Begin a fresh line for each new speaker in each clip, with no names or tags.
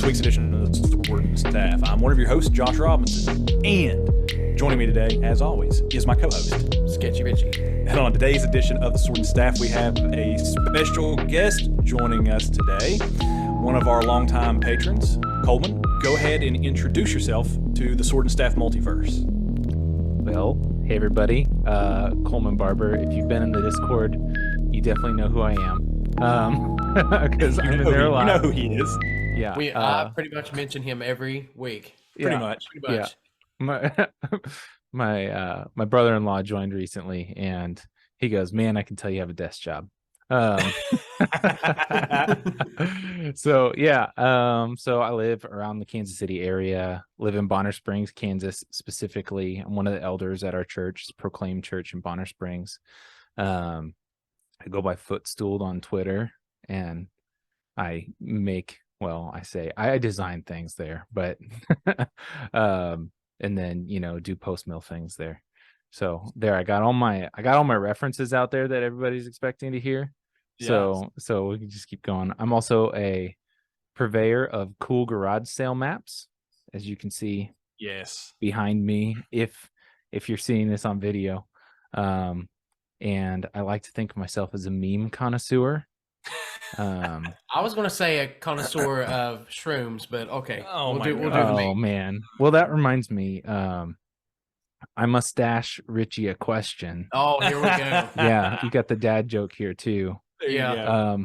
this week's edition of the Sword and Staff. I'm one of your hosts, Josh Robinson, and joining me today, as always, is my co-host,
Sketchy Ritchie.
And on today's edition of the Sword and Staff, we have a special guest joining us today, one of our longtime patrons, Coleman. Go ahead and introduce yourself to the Sword and Staff multiverse.
Well, hey everybody, Coleman Barbour. If you've been in the Discord, you definitely know who I am. Because I'm in there a lot.
You know who he is.
Yeah,
We pretty much mention him every week.
Pretty much.
Yeah. My brother-in-law joined recently, and he goes, "Man, I can tell you have a desk job." So I live around the Kansas City area. Live in Bonner Springs, Kansas, specifically. I'm one of the elders at our church, Proclaim Church in Bonner Springs. I go by Footstooled on Twitter, and I design things there, but and then do post mill things there. So there, I got all my references out there that everybody's expecting to hear. Yes. So we can just keep going. I'm also a purveyor of cool garage sale maps, as you can see.
Yes, behind
me, if you're seeing this on video. And I like to think of myself as a meme connoisseur.
I was going to say a connoisseur of shrooms, but okay.
We'll do the
meme.
Oh
man. Well, that reminds me. I mustache Ritchie a question.
Oh, here we go.
Yeah, you got the dad joke here too.
Yeah.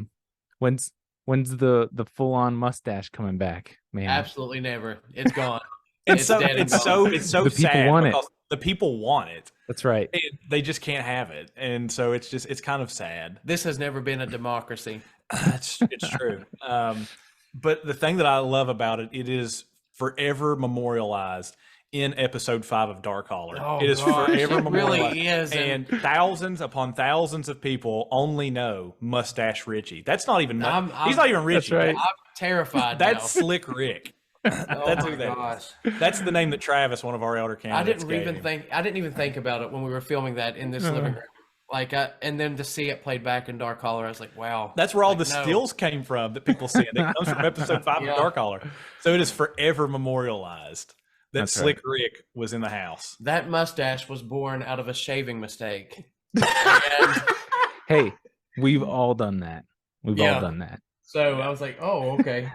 When's the full on mustache coming back, man?
Absolutely never. It's gone.
It's so
the
sad
people want it.
The people want it.
That's right.
They just can't have it, and so it's kind of sad.
This has never been a democracy.
It's true. But the thing that I love about it, it is forever memorialized in episode 5 of Dark Holler.
Oh,
it is
gosh,
forever
it
memorialized.
Really is,
and thousands upon thousands of people only know Mustache Ritchie. That's not even. He's not even Ritchie.
That's right.
I'm terrified.
That's
now.
Slick Rick.
That's who that
gosh. Is. That's the name that Travis, one of our elder candidates,
I didn't even think about it when we were filming that in this living room. And then to see it played back in Dark Holler, I was like, wow.
That's where all the stills came from that people see. It comes from episode 5 of Dark Holler. So it is forever memorialized that That's Slick right. Rick was in the house.
That mustache was born out of a shaving mistake.
Hey, we've all done that. We've all done that.
So I was like, "Oh, okay.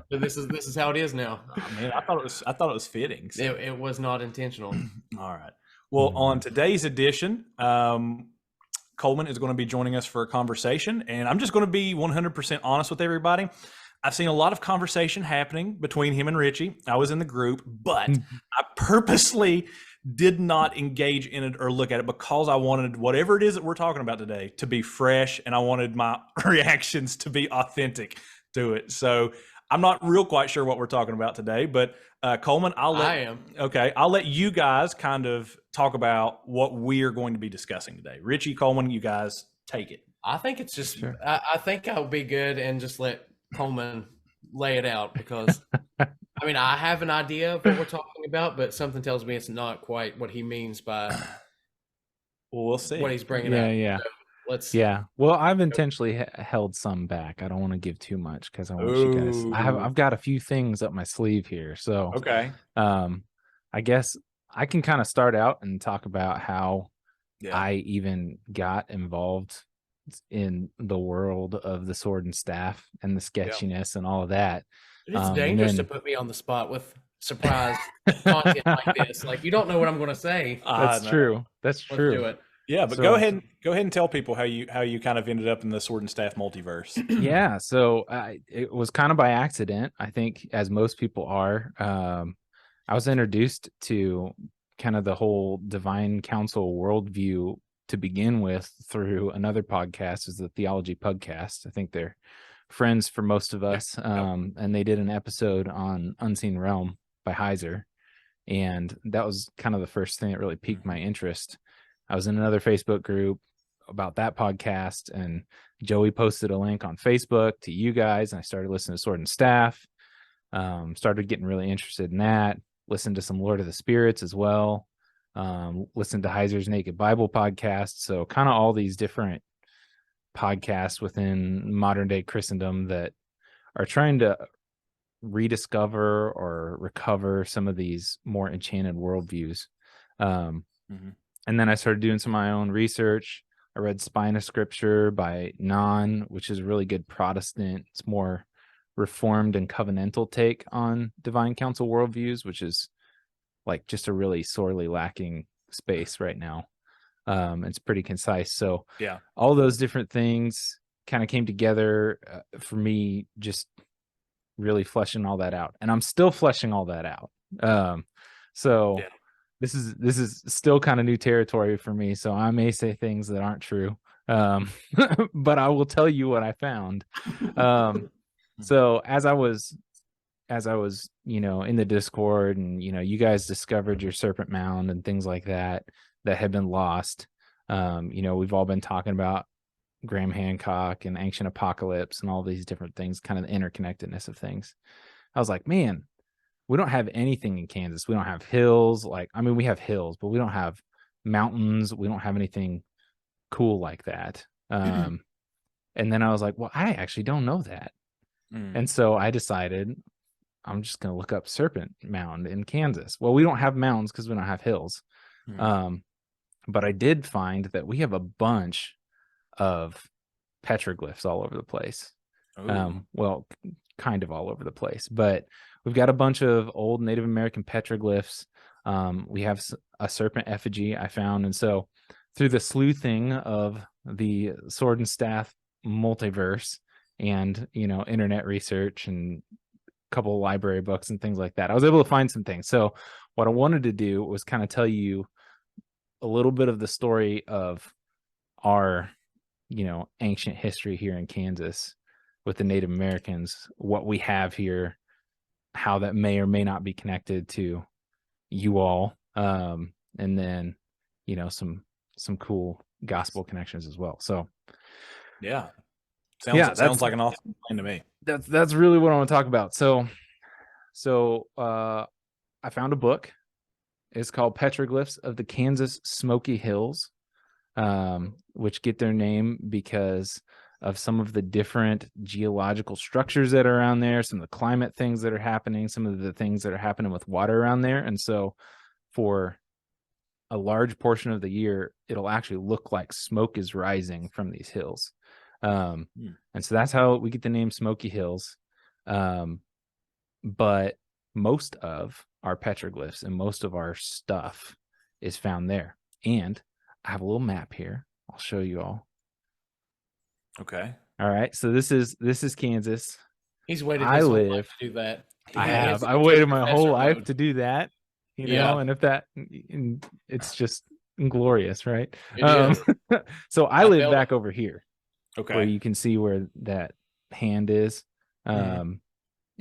So this is how it is now."
Oh, man, I thought it was fitting. So.
It was not intentional.
All right. Well, on today's edition, Coleman is going to be joining us for a conversation, and I'm just going to be 100% honest with everybody. I've seen a lot of conversation happening between him and Ritchie. I was in the group, but I purposely did not engage in it or look at it because I wanted whatever it is that we're talking about today to be fresh, and I wanted my reactions to be authentic to it. So I'm not real quite sure what we're talking about today, but Coleman, I'll let you guys kind of talk about what we are going to be discussing today. Ritchie, Coleman, you guys take it.
I think it's just, sure. I think I'll be good and just let Coleman lay it out because I mean, I have an idea of what we're talking about, but something tells me it's not quite what he means by
we'll see
what he's bringing up.
Yeah.
So
well, I've intentionally held some back. I don't want to give too much because I want you guys. I've got a few things up my sleeve here. So
okay.
I guess I can kind of start out and talk about how I even got involved in the world of the sword and staff and the sketchiness and all of that.
It's dangerous to put me on the spot with surprise content like this. Like, you don't know what I'm going to say.
That's true. That's true.
Let's do it.
Yeah, but go ahead and tell people how you kind of ended up in the sword and staff multiverse.
Yeah, so it was kind of by accident. I think, as most people are. I was introduced to kind of the whole divine council worldview to begin with through another podcast, is the Theology Podcast. I think they're friends for most of us, and they did an episode on Unseen Realm by Heiser, and that was kind of the first thing that really piqued my interest. I was in another Facebook group about that podcast, and Joey posted a link on Facebook to you guys, and I started listening to Sword and Staff, started getting really interested in that, listened to some Lord of the Spirits as well, listened to Heiser's Naked Bible podcast, so kind of all these different podcasts within modern day Christendom that are trying to rediscover or recover some of these more enchanted worldviews. And then I started doing some of my own research. I read Spine of Scripture by Non, which is a really good Protestant. It's more reformed and covenantal take on divine council worldviews, which is like just a really sorely lacking space right now. It's pretty concise. So
Yeah,
all those different things kind of came together for me, just really fleshing all that out. And I'm still fleshing all that out. So this is still kind of new territory for me. So I may say things that aren't true. But I will tell you what I found. So as I was, in the Discord, and, you guys discovered your Serpent Mound and things like that had been lost. We've all been talking about Graham Hancock and Ancient Apocalypse and all these different things, kind of the interconnectedness of things. I was like, man, we don't have anything in Kansas. We don't have hills. We have hills, but we don't have mountains. We don't have anything cool like that. And then I was like, well, I actually don't know that. And so I decided I'm just going to look up Serpent Mound in Kansas. Well, we don't have mountains because we don't have hills. But I did find that we have a bunch of petroglyphs all over the place. Well, kind of all over the place, but we've got a bunch of old Native American petroglyphs. We have a serpent effigy I found. And so through the sleuthing of the Sword and Staff multiverse and, internet research and a couple of library books and things like that, I was able to find some things. So what I wanted to do was kind of tell you a little bit of the story of our, ancient history here in Kansas with the Native Americans, what we have here, how that may or may not be connected to you all. And then, some cool gospel connections as well. So
sounds like an awesome plan to me.
That's really what I want to talk about. So I found a book. It's called Petroglyphs of the Kansas Smoky Hills, which get their name because of some of the different geological structures that are around there, some of the climate things that are happening, some of the things that are happening with water around there. And so for a large portion of the year, it'll actually look like smoke is rising from these hills. And so that's how we get the name Smoky Hills. But most of our petroglyphs and most of our stuff is found there. And I have a little map here. I'll show you all.
Okay.
All right. So this is Kansas.
He's waited his whole life to do that.
I waited my whole life to do know, and if that, it's just glorious, right? So I live back over here.
Okay.
Where you can see where that hand is.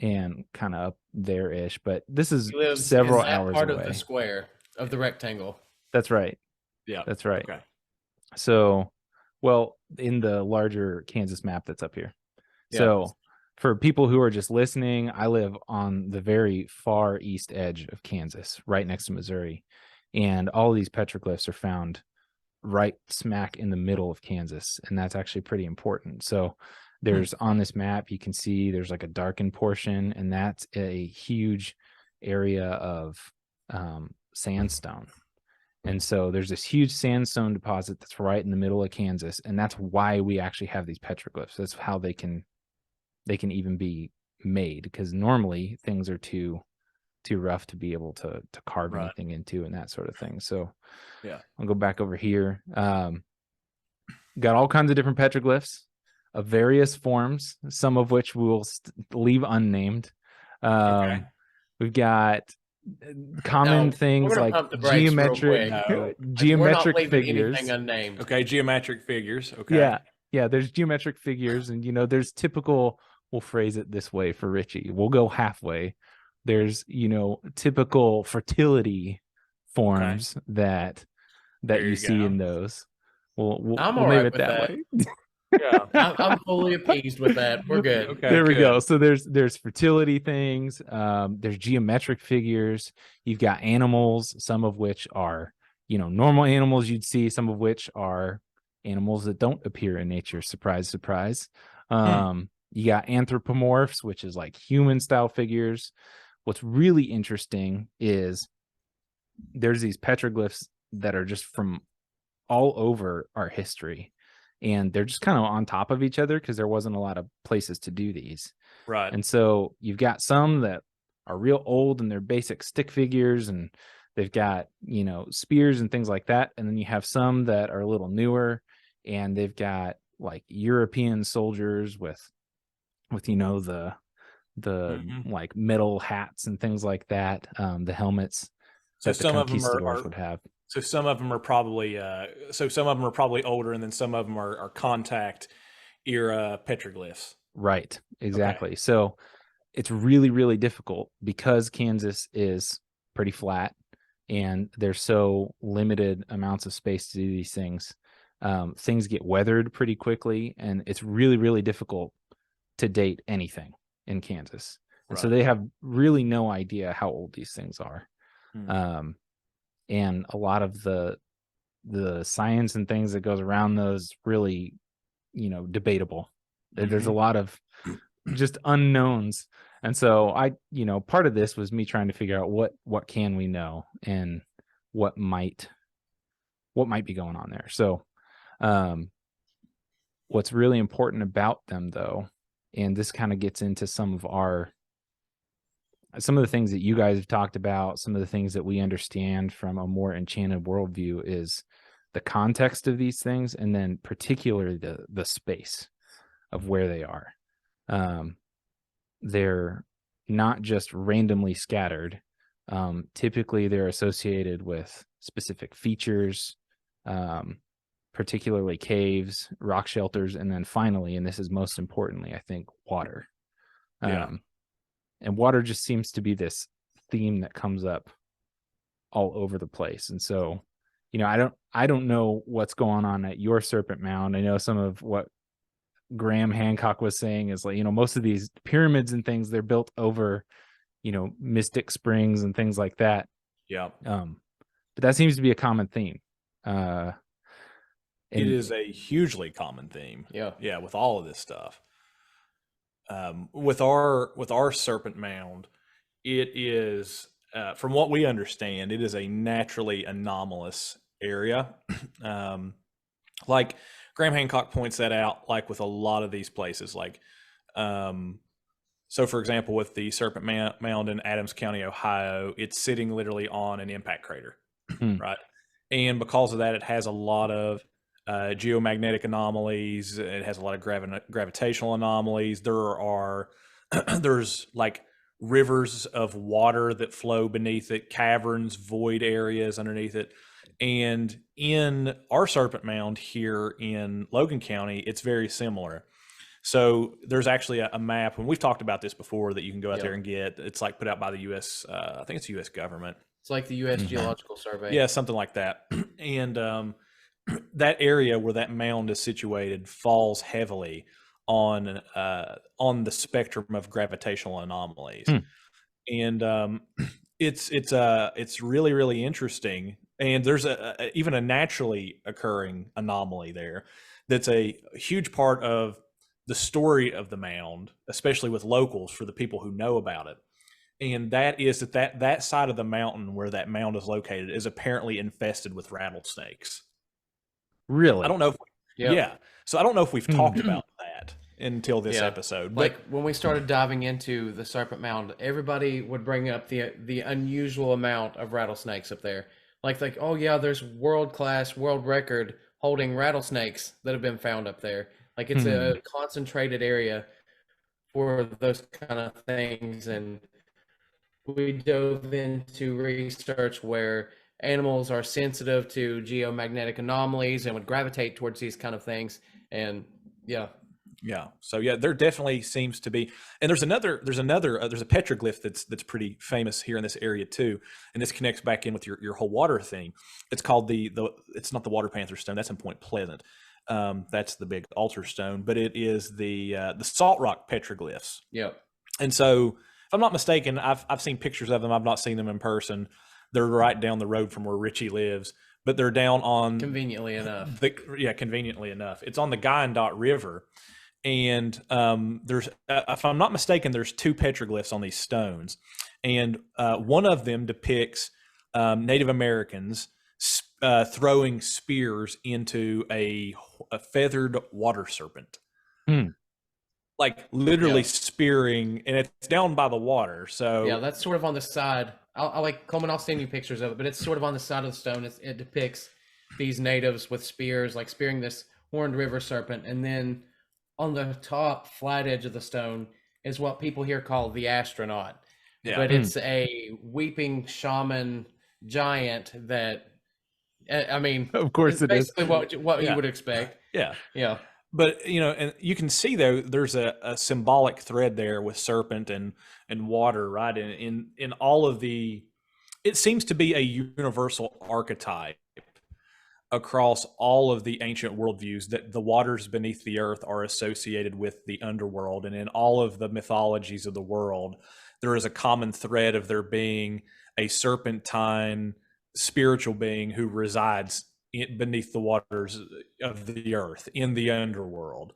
And kind of up there-ish, but this is several hours
part
away.
Of the square of the rectangle.
That's right.
Yeah,
that's right.
Okay.
So, well, in the larger Kansas map that's up here. Yeah. So, for people who are just listening, I live on the very far east edge of Kansas, right next to Missouri, and all of these petroglyphs are found right smack in the middle of Kansas, and that's actually pretty important. So. There's on this map, you can see there's like a darkened portion, and that's a huge area of sandstone. And so there's this huge sandstone deposit that's right in the middle of Kansas, and that's why we actually have these petroglyphs. That's how they can even be made, because normally things are too rough to be able to carve anything into and that sort of thing. So I'll go back over here. Got all kinds of different petroglyphs of various forms, some of which we will leave unnamed. We've got common things like geometric figures.
Anything unnamed.
Okay, geometric figures. Okay.
Yeah. There's geometric figures, and there's typical. We'll phrase it this way for Ritchie. We'll go halfway. There's typical fertility forms that you see in those. We'll name it that way.
Yeah, I'm fully appeased with that. We're good.
Okay, there we go. So there's fertility things. There's geometric figures. You've got animals, some of which are normal animals you'd see, some of which are animals that don't appear in nature. Surprise, surprise. You got anthropomorphs, which is like human style figures. What's really interesting is there's these petroglyphs that are just from all over our history, and they're just kind of on top of each other because there wasn't a lot of places to do these.
Right.
And so you've got some that are real old and they're basic stick figures, and they've got, you know, spears and things like that. And then you have some that are a little newer, and they've got like European soldiers with you know, the like metal hats and things like that, the helmets
So
that the
some of them
conquistadors would have.
so some of them are probably older, and then some of them are contact era petroglyphs.
Right, exactly. So it's really, really difficult because Kansas is pretty flat and there's so limited amounts of space to do these things. Things get weathered pretty quickly, and it's really, really difficult to date anything in Kansas. And so they have really no idea how old these things are. And a lot of the science and things that goes around those really, you know, debatable. There's a lot of just unknowns. And so I, you know, part of this was me trying to figure out what can we know and what might be going on there. So what's really important about them, though, and this kind of gets into some of the things that you guys have talked about, some of the things that we understand from a more enchanted worldview, is the context of these things, and then particularly the space of where they are. They're not just randomly scattered. Typically, they're associated with specific features, particularly caves, rock shelters, and then finally, and this is most importantly, I think, water. And water just seems to be this theme that comes up all over the place. And so, you know, I don't know what's going on at your Serpent Mound. I know some of what Graham Hancock was saying is, like, you know, most of these pyramids and things, they're built over, you know, mystic springs and things like that.
Yeah.
But that seems to be a common theme.
It is a hugely common theme. Yeah, with all of this stuff. With our Serpent Mound, it is, from what we understand, it is a naturally anomalous area. Like Graham Hancock points that out, like with a lot of these places, like, so for example, with the Serpent Mound in Adams County, Ohio, it's sitting literally on an impact crater, right? And because of that, it has a lot of geomagnetic anomalies. It has a lot of gravitational anomalies. There's like rivers of water that flow beneath it, caverns, void areas underneath it. And in our Serpent Mound here in Logan County, it's very similar. So there's actually a map, and we've talked about this before, that you can go out there and get. It's like put out by the U.S. I think it's U.S. government.
It's like the U.S. Geological Survey.
Yeah, something like that. And that area where that mound is situated falls heavily on the spectrum of gravitational anomalies. And it's really, really interesting. And there's even a naturally occurring anomaly there that's a huge part of the story of the mound, especially with locals, for the people who know about it. And that is that side of the mountain where that mound is located is apparently infested with rattlesnakes.
Really?
I don't know. Yeah. So I don't know if we've talked about that until this episode. But
like when we started diving into the Serpent Mound, everybody would bring up the unusual amount of rattlesnakes up there. Like, oh yeah, there's world-class, world record holding rattlesnakes that have been found up there. Like, it's a concentrated area for those kind of things. And we dove into research where animals are sensitive to geomagnetic anomalies and would gravitate towards these kind of things. And so there definitely seems to be. And there's a petroglyph that's pretty famous here in this area too, and this connects back in with your whole water thing. It's called it's not the Water Panther Stone, that's in Point Pleasant. That's the big altar stone, but it is the salt rock petroglyphs. And so, if I'm not mistaken, I've seen pictures of them. I've not seen them in person. They're right down the road from where Ritchie lives, but they're down on conveniently enough.
Conveniently enough, it's on the Guyandotte River, and there's, if I'm not mistaken, there's two petroglyphs on these stones, and one of them depicts Native Americans throwing spears into a feathered water serpent.
Hmm.
Like literally
Yeah.
spearing, and it's down by the water. So
Yeah, that's sort of on the side. I'll like Coleman. I'll send you pictures of it, but it's sort of on the side of the stone. It depicts these natives with spears, like spearing this horned river serpent, and then on the top flat edge of the stone is what people here call the astronaut.
yeah,
But it's a weeping shaman giant that, I mean,
Of course
it's
it is.
basically what
Yeah.
you would expect.
yeah.
Yeah.
But and you can see though there's a symbolic thread there with serpent and water, right? And in all of the, it seems to be a universal archetype across all of the ancient worldviews, that the waters beneath the earth are associated with the underworld, and in all of the mythologies of the world, there is a common thread of there being a serpentine spiritual being who resides beneath the waters of the earth in the underworld.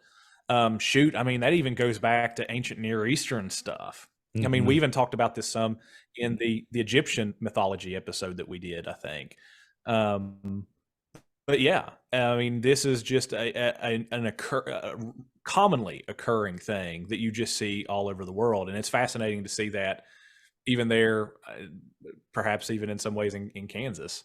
Shoot, I mean that even goes back to ancient Near Eastern stuff. I mean, we even talked about this some in the Egyptian mythology episode that we did, I think. But yeah, I mean, this is just a commonly occurring thing that you just see all over the world, and it's fascinating to see that even there, perhaps even in some ways in Kansas.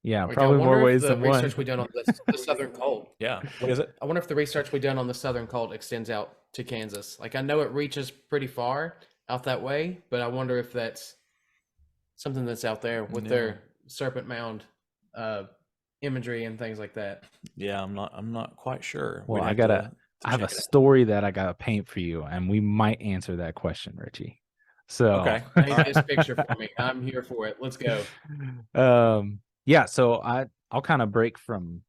Yeah,
Like,
probably
I wonder
more
if
ways
the
than one.
research we done on the Southern Cold.
Yeah, what is it?
I wonder if the research we done on the Southern Cold extends out to Kansas. Like, I know it reaches pretty far out that way, but I wonder if that's something that's out there with their serpent mound imagery and things like that.
Yeah, I'm not quite sure.
Well,
We'd
I
have to
have a
check it out.
story that I gotta paint for you, and we might answer that question, Richie. So
Okay.
Paint this picture for me. I'm here for it. Let's go.
Yeah, so I'll kind of break from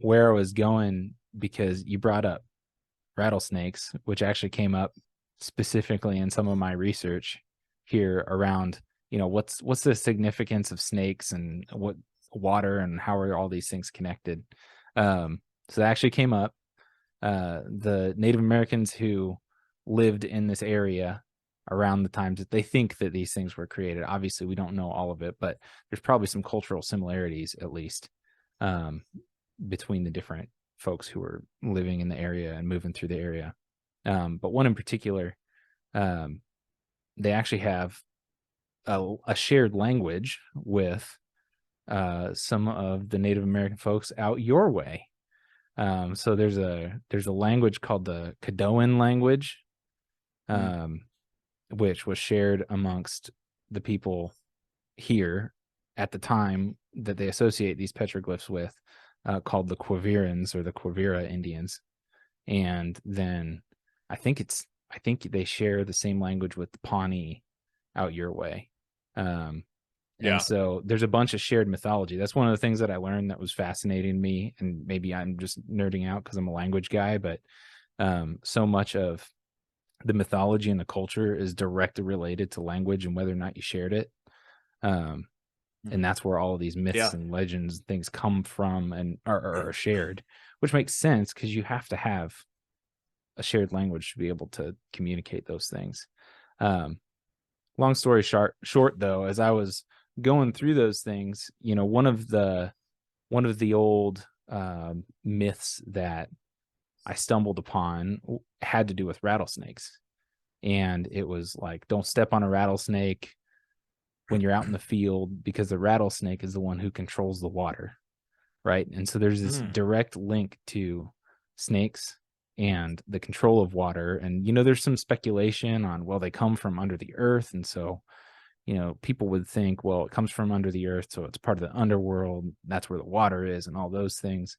where I was going, because you brought up rattlesnakes, which actually came up specifically in some of my research here around, what's the significance of snakes and what water and how are all these things connected. So that actually came up. The Native Americans who lived in this area around the times that they think that these things were created. Obviously, we don't know all of it, but there's probably some cultural similarities, at least, between the different folks who were living in the area and moving through the area. But one in particular, they actually have a shared language with some of the Native American folks out your way. So there's a language called the Caddoan language, which was shared amongst the people here at the time that they associate these petroglyphs with, called the Quavirans or the Quivira Indians. And then I think they share the same language with the Pawnee out your way. And so there's a bunch of shared mythology. That's one of the things that I learned that was fascinating me. And maybe I'm just nerding out because I'm a language guy, but so much of the mythology and the culture is directly related to language and whether or not you shared it. And that's where all of these myths and legends and things come from and are shared, which makes sense because you have to have a shared language to be able to communicate those things. Long story short though, as I was going through those things, one of the old myths that I stumbled upon had to do with rattlesnakes. And it was like, don't step on a rattlesnake when you're out in the field, because the rattlesnake is the one who controls the water, right? And so there's this direct link to snakes and the control of water. And, there's some speculation on, well, they come from under the earth. And so, people would think, well, it comes from under the earth, so it's part of the underworld. That's where the water is and all those things.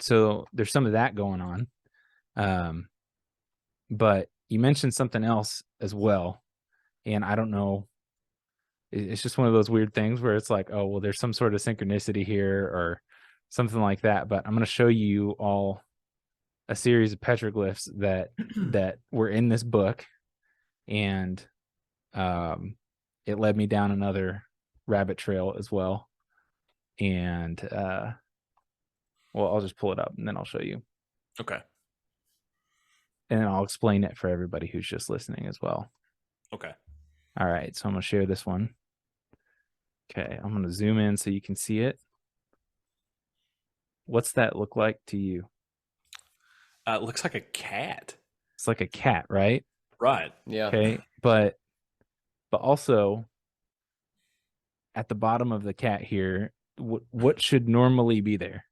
So there's some of that going on. But you mentioned something else as well. And I don't know, it's just one of those weird things where it's like, oh, well, there's some sort of synchronicity here or something like that. But I'm going to show you all a series of petroglyphs that were in this book. And it led me down another rabbit trail as well. And well, I'll just pull it up and then I'll show you.
Okay.
And I'll explain it for everybody who's just listening as well.
Okay.
All right, so I'm going to share this one. Okay, I'm going to zoom in so you can see it. What's that look like to you?
It looks like a cat.
It's like a cat, right?
Right.
Yeah.
Okay, but also at the bottom of the cat here, what should normally be there?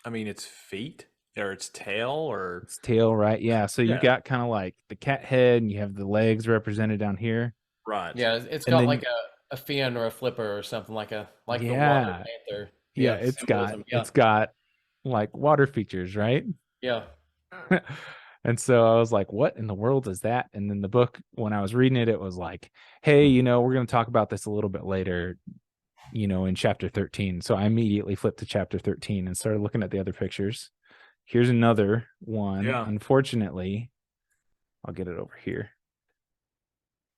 I mean, its feet or its tail or
Its tail, right? Yeah. So you
Yeah.
got kind of like the cat head, and you have the legs represented down here.
right.
Yeah, it's
And
got
then-
like a fin or a flipper or something like the water
Yeah.
panther.
Yeah, it's got
symbolism.
like water features, right?
Yeah.
And so I was like, what in the world is that? And then the book, when I was reading it, it was like, hey, we're going to talk about this a little bit later, in chapter 13. So I immediately flipped to chapter 13 and started looking at the other pictures. Here's another one.
Yeah.
Unfortunately, I'll get it over here.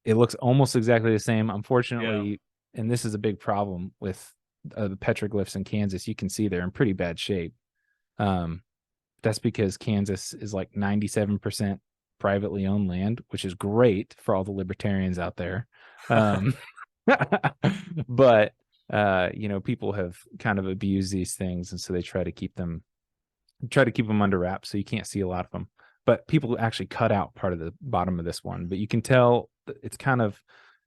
It looks almost exactly the same. Unfortunately, and this is a big problem with the petroglyphs in Kansas. You can see they're in pretty bad shape. That's because Kansas is like 97% privately owned land, which is great for all the libertarians out there. But people have kind of abused these things, and so they try to keep them under wraps, so you can't see a lot of them. But people actually cut out part of the bottom of this one, but you can tell it's kind of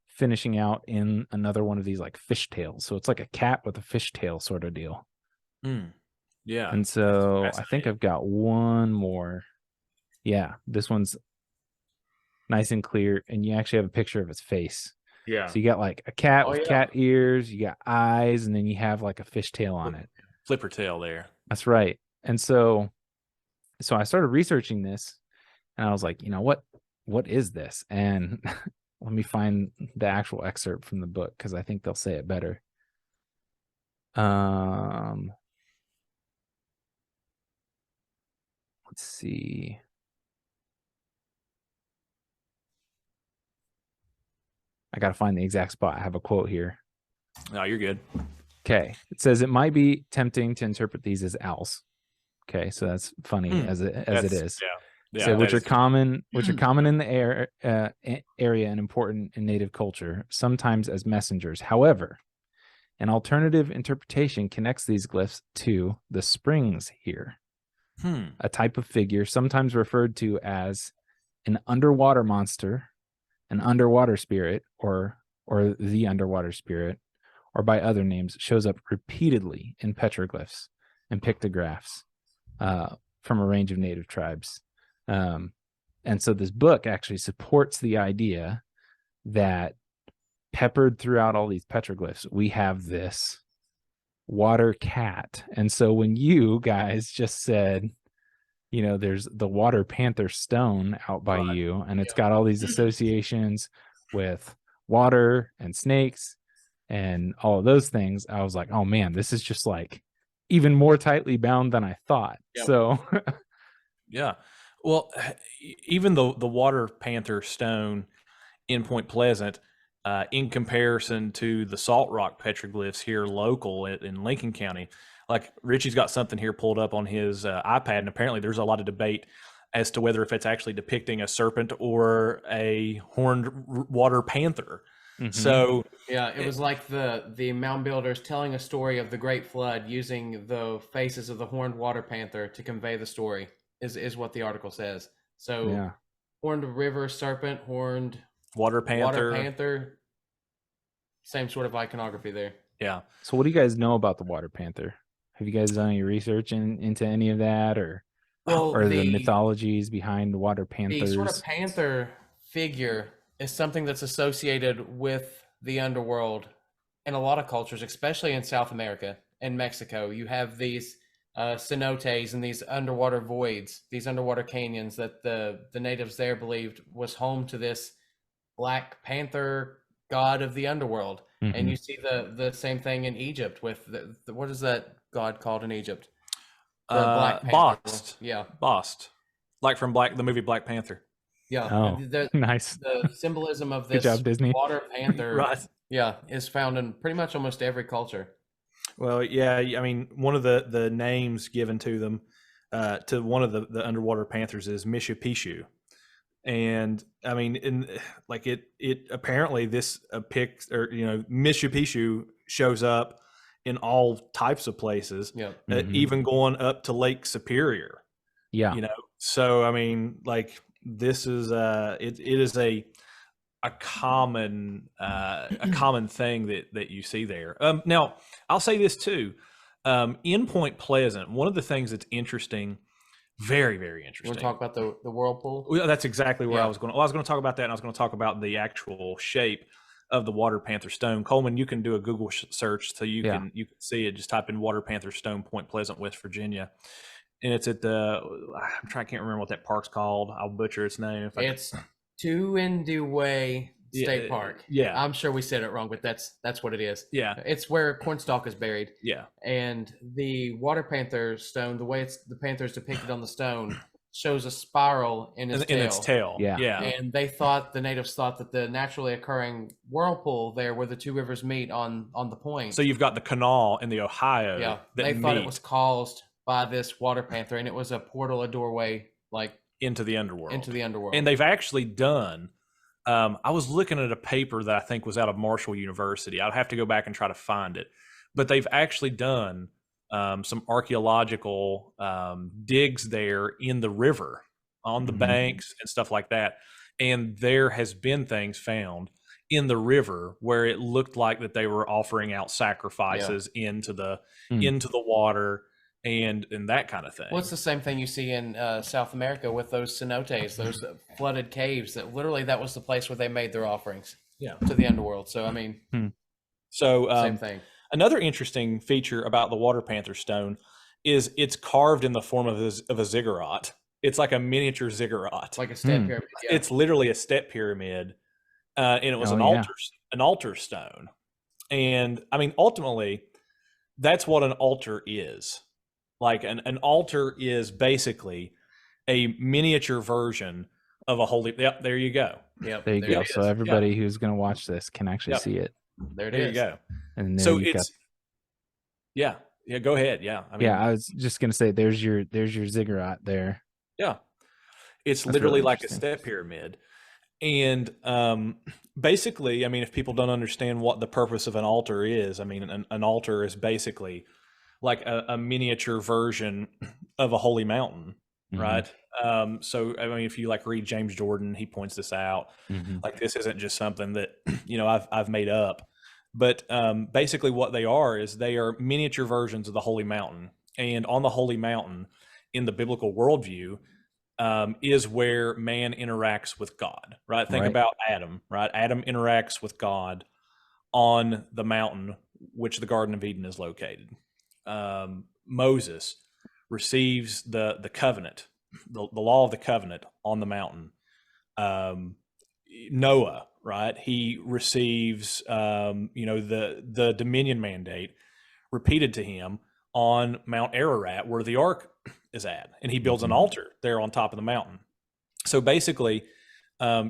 finishing out in another one of these like fishtails. So it's like a cat with a fishtail sort of deal.
Yeah.
And so I think I've got one more. Yeah, this one's nice and clear, and you actually have a picture of its face.
Yeah.
So you got like a cat with cat ears, you got eyes, and then you have like a fishtail on it.
Flipper tail there.
That's right. And so I started researching this, and I was like, what is this? And let me find the actual excerpt from the book, because I think they'll say it better. Let's see. I got to find the exact spot. I have a quote here.
No, you're good.
Okay. It says it might be tempting to interpret these as owls. Okay, so that's funny as it is.
Yeah.
So which are common in the area and important in native culture, sometimes as messengers. However, an alternative interpretation connects these glyphs to the springs here, a type of figure sometimes referred to as an underwater monster, an underwater spirit, or the underwater spirit, or by other names, shows up repeatedly in petroglyphs and pictographs from a range of native tribes. And so this book actually supports the idea that peppered throughout all these petroglyphs, we have this water cat. And so when you guys just said, there's the water panther stone out by you, and it's got all these associations with water and snakes and all of those things, I was like, oh man, this is just like even more tightly bound than I thought. So
yeah. Well, even the water panther stone in Point Pleasant, in comparison to the salt rock petroglyphs here local in Lincoln County, like Richie's got something here pulled up on his iPad, and apparently there's a lot of debate as to whether if it's actually depicting a serpent or a horned water panther. So
yeah, it was like the mound builders telling a story of the Great Flood using the faces of the horned water panther to convey the story, is what the article says. So horned river serpent, horned
water panther,
same sort of iconography there.
Yeah.
So what do you guys know about the water panther? Have you guys done any research into any of that, or the mythologies behind the water panthers?
The sort of panther figure is something that's associated with the underworld in a lot of cultures, especially in South America and Mexico. You have these cenotes and these underwater voids, these underwater canyons that the natives there believed was home to this Black Panther god of the underworld. And you see the same thing in Egypt with what is that god called in Egypt?
Bast.
Yeah.
Bast. Like from the movie Black Panther.
Yeah.
Oh, nice.
The symbolism of this
Good job, Disney.
water panther
Right.
Yeah, is found in pretty much almost every culture.
Well, yeah, I mean, one of the names given to them to one of the underwater panthers is Mishipishu. And I mean, it apparently this Mishipishu shows up in all types of places, even going up to Lake Superior.
Yeah.
So I mean, like this is it is a common thing that you see there. Now I'll say this too, in Point Pleasant, one of the things that's interesting, very, very interesting.
You want to talk about the whirlpool?
Well, that's exactly where I was going. Well, I was going to talk about that, and I was going to talk about the actual shape of the water panther stone. Coleman, you can do a Google search so you can see it. Just type in water panther stone, Point Pleasant, West Virginia, and it's at the. I can't remember what that park's called. I'll butcher its name.
It's Tuindeway State Park.
Yeah,
I'm sure we said it wrong, but that's what it is.
Yeah,
it's where Cornstalk is buried.
Yeah,
and the water panther stone, the way the panther is depicted on the stone, shows a spiral in its tail.
Yeah,
and the natives thought that the naturally occurring whirlpool there, where the two rivers meet on the point.
So you've got the canal in the Ohio.
Yeah, they thought it was caused by this water panther, and it was a portal, a doorway, like
into the underworld. And they've actually done. I was looking at a paper that I think was out of Marshall University. I'd have to go back and try to find it, but they've actually done some archaeological digs there in the river, on the banks and stuff like that. And there has been things found in the river where it looked like that they were offering out sacrifices into the water and that kind of thing.
Well, it's the same thing you see in South America with those cenotes, those flooded caves. That literally that was the place where they made their offerings to the underworld. So I mean, same thing.
Another interesting feature about the water panther stone is it's carved in the form of a ziggurat. It's like a miniature ziggurat,
like a step pyramid. Yeah.
It's literally a step pyramid, and it was an altar stone. And I mean, ultimately, that's what an altar is. Like an altar is basically a miniature version of a holy. Yep, there you go.
Yep,
there you go. So everybody who's going to watch this can actually see it.
There you go.
And
so it's yeah. Go ahead. Yeah, I mean,
I was just going to say, there's your ziggurat there.
Yeah, it's literally like a step pyramid, and basically, I mean, if people don't understand what the purpose of an altar is, I mean, an altar is basically like a miniature version of a holy mountain, right? So I mean, if you like read James Jordan, he points this out. Like this isn't just something that I've made up, but basically what they are is they are miniature versions of the holy mountain. And on the holy mountain, in the biblical worldview, is where man interacts with God, right? Think about Adam, right? Adam interacts with God on the mountain, which the Garden of Eden is located. Moses receives the covenant, the law of the covenant on the mountain. Noah, right? He receives, the dominion mandate repeated to him on Mount Ararat, where the ark is at, and he builds an altar there on top of the mountain. So basically,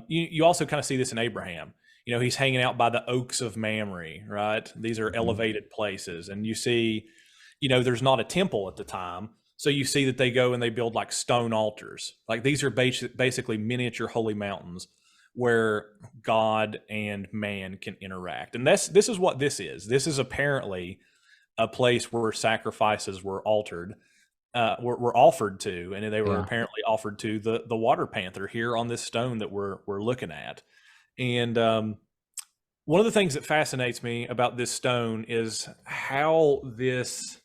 you also kind of see this in Abraham. He's hanging out by the oaks of Mamre, right? These are elevated places, and you see, there's not a temple at the time, so you see that they go and they build like stone altars. Like these are basically miniature holy mountains where God and man can interact, and this is what this is. This is apparently a place where sacrifices were altered, were offered to, and they were apparently offered to the water panther here on this stone that we're looking at. And one of the things that fascinates me about this stone is how this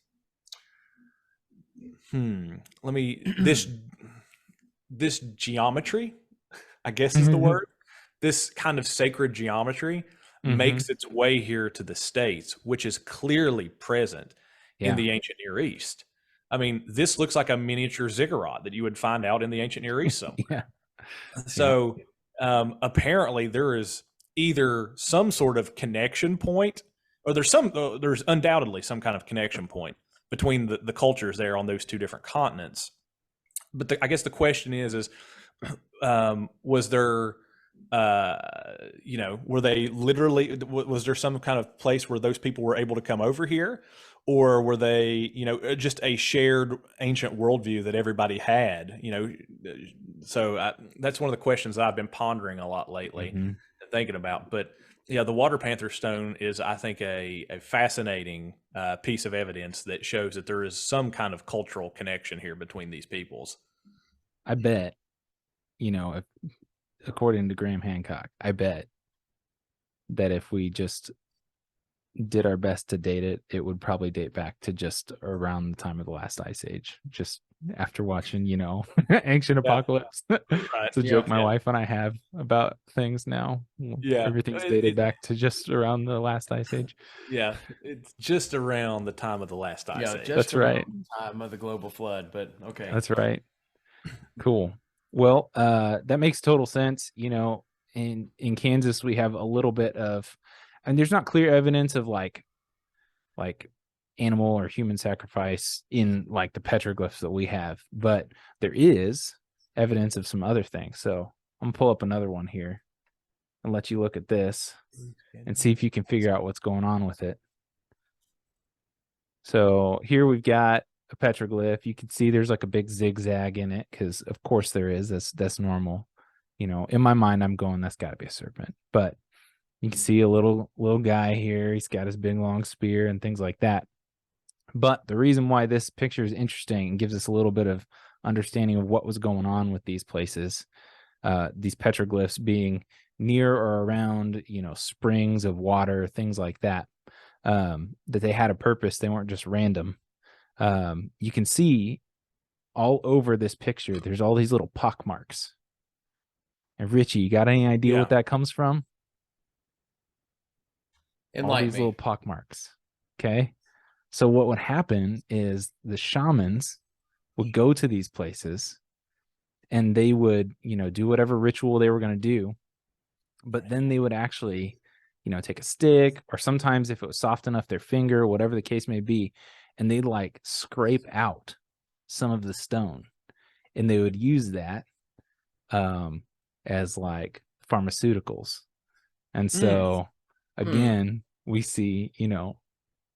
this geometry, I guess is the word, this kind of sacred geometry makes its way here to the States, which is clearly present in the ancient Near East. I mean, this looks like a miniature ziggurat that you would find out in the ancient Near East somewhere. So apparently there is either some sort of connection point, or there's undoubtedly some kind of connection point between the cultures there on those two different continents. But I guess the question is was there, were they literally, was there some kind of place where those people were able to come over here, or were they, you know, just a shared ancient worldview that everybody had? You know, so that's one of the questions I've been pondering a lot lately and thinking about. But yeah, the water panther stone is, I think, a fascinating piece of evidence that shows that there is some kind of cultural connection here between these peoples.
I bet, you know, if, according to Graham Hancock, I bet that if we just did our best to date it, it would probably date back to just around the time of the last ice age. Just after watching, you know, Ancient Apocalypse.
Right.
It's a joke my
Yeah.
wife and I have about things now.
Yeah.
Everything's dated back to just around the last ice age.
Yeah. It's just around the time of the last ice age.
Just
That's right.
the time of the global flood, but okay.
That's right. Cool. Well, that makes total sense. You know, in Kansas, we have a little bit of, and there's not clear evidence of like animal or human sacrifice in like the petroglyphs that we have, but there is evidence of some other things. So I'm gonna pull up another one here and let you look at this and see if you can figure out what's going on with it. So here we've got a petroglyph. You can see there's like a big zigzag in it because of course there is. That's normal. You know, in my mind, I'm going, that's got to be a serpent. But you can see a little guy here. He's got his big long spear and things like that. But the reason why this picture is interesting and gives us a little bit of understanding of what was going on with these places, these petroglyphs being near or around, you know, springs of water, things like that, that they had a purpose. They weren't just random. You can see all over this picture, there's all these little pock marks. And Richie, you got any idea what that comes from? All these little pock marks. Okay. So what would happen is the shamans would go to these places and they would, you know, do whatever ritual they were going to do. But then they would actually, you know, take a stick, or sometimes if it was soft enough, their finger, whatever the case may be, and they'd like scrape out some of the stone, and they would use that as like pharmaceuticals. And so again, we see, you know,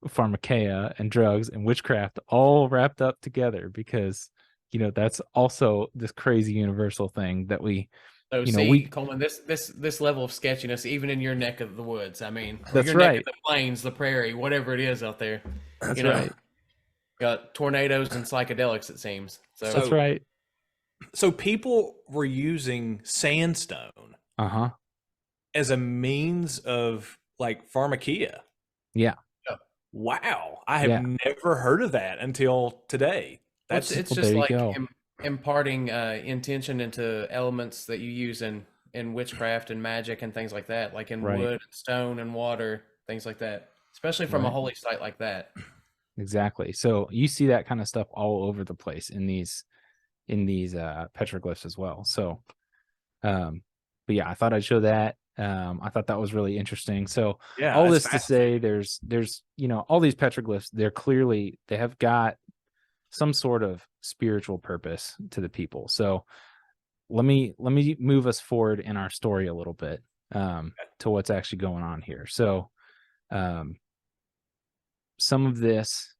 pharmakia and drugs and witchcraft all wrapped up together because, you know, that's also this crazy universal thing that we,
so
you
see,
know,
Coleman, this level of sketchiness, even in your neck of the woods, I mean,
that's
your
right.
neck of the plains, the prairie, whatever it is out there,
That's
you know,
right.
got tornadoes and psychedelics, it seems. So
That's right.
So people were using sandstone as a means of like pharmakia.
Yeah.
Wow. I have never heard of that until today.
It's just like imparting intention into elements that you use in witchcraft and magic and things like that, like in wood and stone and water, things like that, especially from a holy site like that.
Exactly. So you see that kind of stuff all over the place in these petroglyphs as well. So but yeah, I thought I'd show that. I thought that was really interesting. So all this to say, there's you know, all these petroglyphs, they have got some sort of spiritual purpose to the people. So let me move us forward in our story a little bit to what's actually going on here. So some of this,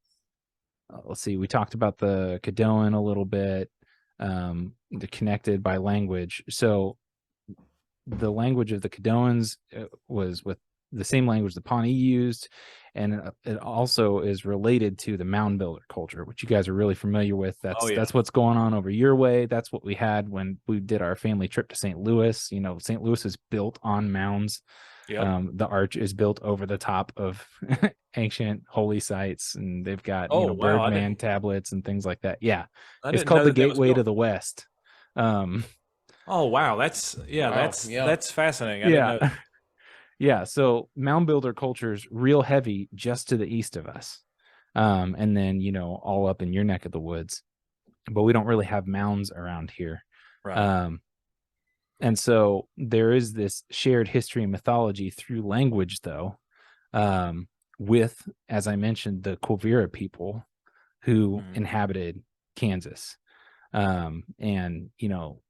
let's see, we talked about the Caddoan a little bit. They're connected by language. So the language of the Caddoans was with the same language the Pawnee used, and it also is related to the mound builder culture, which you guys are really familiar with. That's what's going on over your way. That's what we had when we did our family trip to St. Louis. You know, St. Louis is built on mounds. The arch is built over the top of ancient holy sites, and they've got Bergman tablets and things like that. Yeah, it's called the Gateway to the West.
Oh wow, that's fascinating. I didn't know.
Yeah, so mound builder culture is real heavy just to the east of us, and then, you know, all up in your neck of the woods, but we don't really have mounds around here. And so there is this shared history and mythology through language, though, with, as I mentioned, the Quivira people who inhabited Kansas, and, you know,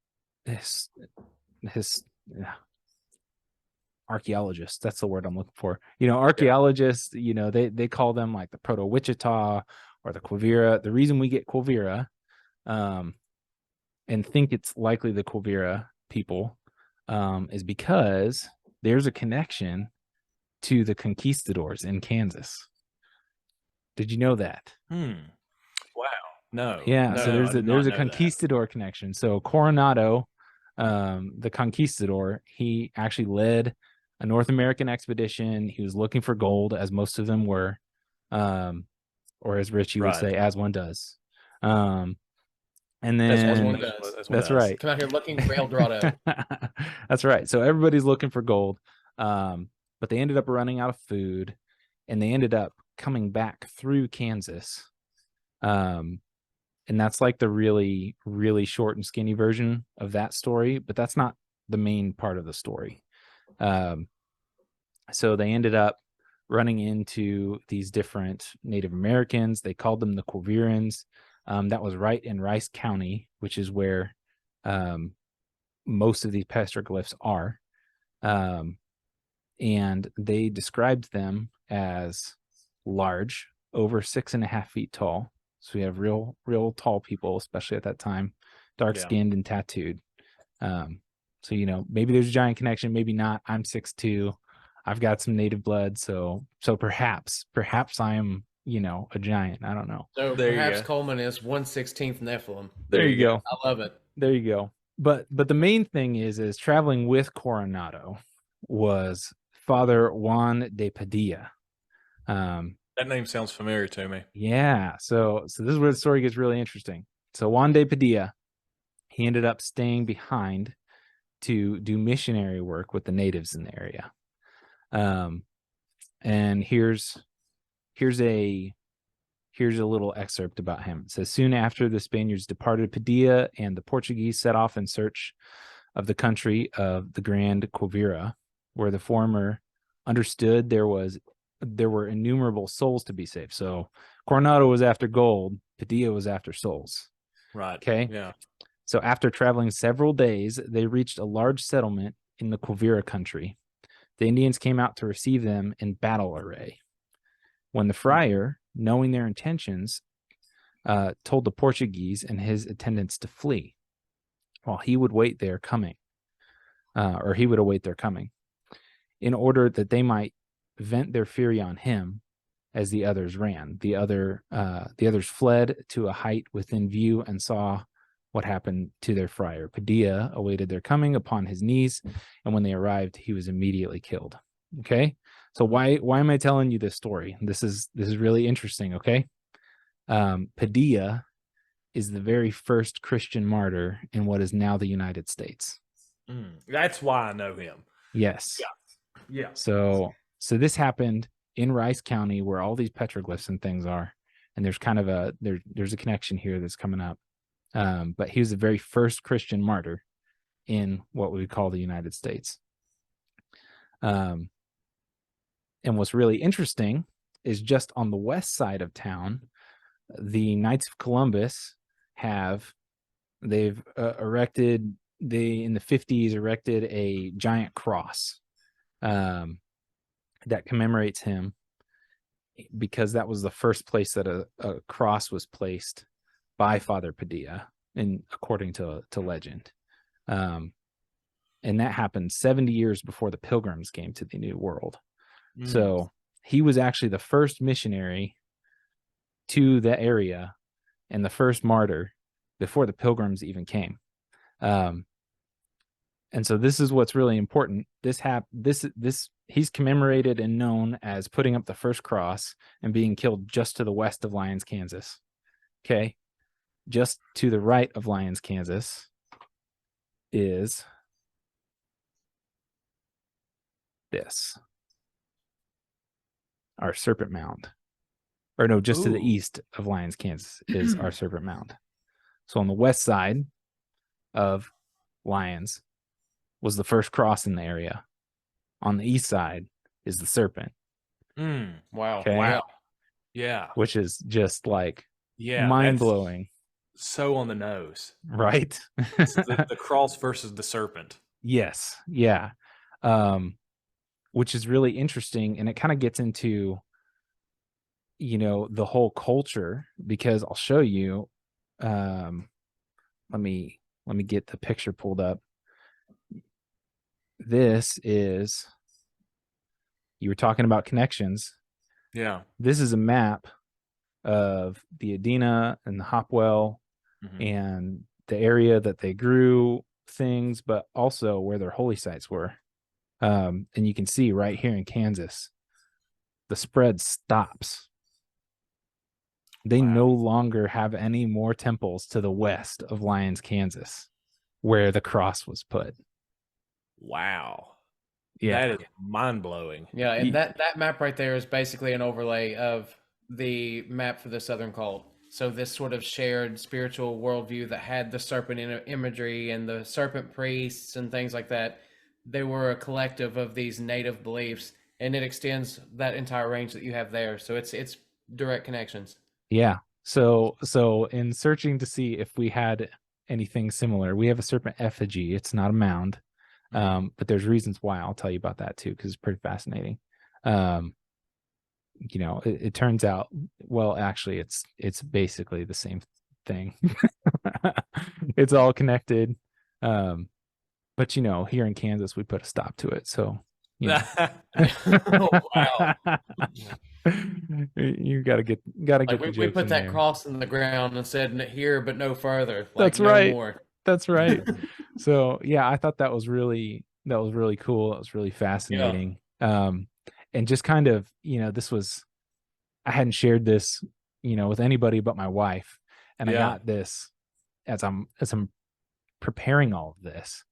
archaeologists. That's the word I'm looking for. Archaeologists, they call them like the Proto-Wichita or the Quivira. The reason we get Quivira and think it's likely the Quivira people is because there's a connection to the conquistadors in Kansas. Did you know that?
Wow. No.
Yeah.
No,
So
I did
there's
not
a
know
conquistador connection. So Coronado, the conquistador, he actually led a North American expedition. He was looking for gold, as most of them were, or as Richie would say, as one does. And then
As one does.
That's right.
Come out here looking for El Dorado.
That's right. So everybody's looking for gold. But they ended up running out of food, and they ended up coming back through Kansas. And that's like the really, really short and skinny version of that story, but that's not the main part of the story. So they ended up running into these different Native Americans. They called them the Quavirans. That was right in Rice County, which is where most of these petroglyphs are. And they described them as large, over 6.5 feet tall. So we have real tall people, especially at that time, dark-skinned and tattooed. So, maybe there's a giant connection, maybe not. I'm 6'2". I've got some native blood. So perhaps I am, a giant. I don't know.
So perhaps Coleman is 1/16 Nephilim.
There you go.
I love it.
There you go. But the main thing is traveling with Coronado was Father Juan de Padilla.
That name sounds familiar to me.
Yeah. So this is where the story gets really interesting. So Juan de Padilla, he ended up staying behind to do missionary work with the natives in the area. And here's a little excerpt about him. It says, soon after the Spaniards departed, Padilla and the Portuguese set off in search of the country of the Grand Quivira, where the former understood there were innumerable souls to be saved. So Coronado was after gold, Padilla was after souls.
Right.
Okay.
Yeah.
So after traveling several days, they reached a large settlement in the Quivira country. The Indians came out to receive them in battle array. When the friar, knowing their intentions, told the Portuguese and his attendants to flee, while he would await their coming, in order that they might vent their fury on him as the others ran. The others fled to a height within view and saw what happened to their friar. Padilla awaited their coming upon his knees, and when they arrived, he was immediately killed. Okay, so why am I telling you this story? This is really interesting. Okay, Padilla is the very first Christian martyr in what is now the United States.
That's why I know him.
Yes.
Yeah.
So this happened in Rice County, where all these petroglyphs and things are, and there's kind of there's a connection here that's coming up. But he was the very first Christian martyr in what we call the United States. And what's really interesting is just on the west side of town, the Knights of Columbus they've erected, in the 50s erected a giant cross that commemorates him, because that was the first place that a cross was placed by Father Padilla, and according to legend. And that happened 70 years before the Pilgrims came to the New World. So he was actually the first missionary to the area and the first martyr before the Pilgrims even came. And so this is what's really important. He's commemorated and known as putting up the first cross and being killed just to the west of Lyons, Kansas. Okay. Just to the right of Lyons, Kansas is this, our Serpent Mound. Or no, just to the east of Lyons, Kansas is our Serpent Mound. So on the west side of Lyons was the first cross in the area. On the east side is the Serpent.
Wow.
Okay?
Wow.
Yeah.
Which is just like
Yeah,
mind-blowing.
So on the nose.
Right?
It's the cross versus the serpent.
Yes. Yeah. which is really interesting. And it kind of gets into, the whole culture, because I'll show you. Let me get the picture pulled up. This is, you were talking about connections.
Yeah.
This is a map of the Adena and the Hopwell and the area that they grew things, but also where their holy sites were. And you can see right here in Kansas, the spread stops. They no longer have any more temples to the west of Lyons, Kansas, where the cross was put.
Wow.
Yeah.
That is mind-blowing.
Yeah, and that map right there is basically an overlay of the map for the Southern Cult. So this sort of shared spiritual worldview that had the serpent imagery and the serpent priests and things like that, they were a collective of these native beliefs, and it extends that entire range that you have there. So it's direct connections.
Yeah. So in searching to see if we had anything similar, we have a serpent effigy. It's not a mound. But there's reasons why. I'll tell you about that too, because it's pretty fascinating. It turns out, well, actually it's basically the same thing. It's all connected. But here in Kansas, we put a stop to it. So,
Oh, wow.
you gotta get the
we
jokes
put
in
that
there.
cross in the ground and said here but no further.
That's
no
right.
more.
That's right. So yeah, I thought that was really cool. It was really fascinating. And just kind of, I hadn't shared this, with anybody but my wife. And I got this as I'm preparing all of this.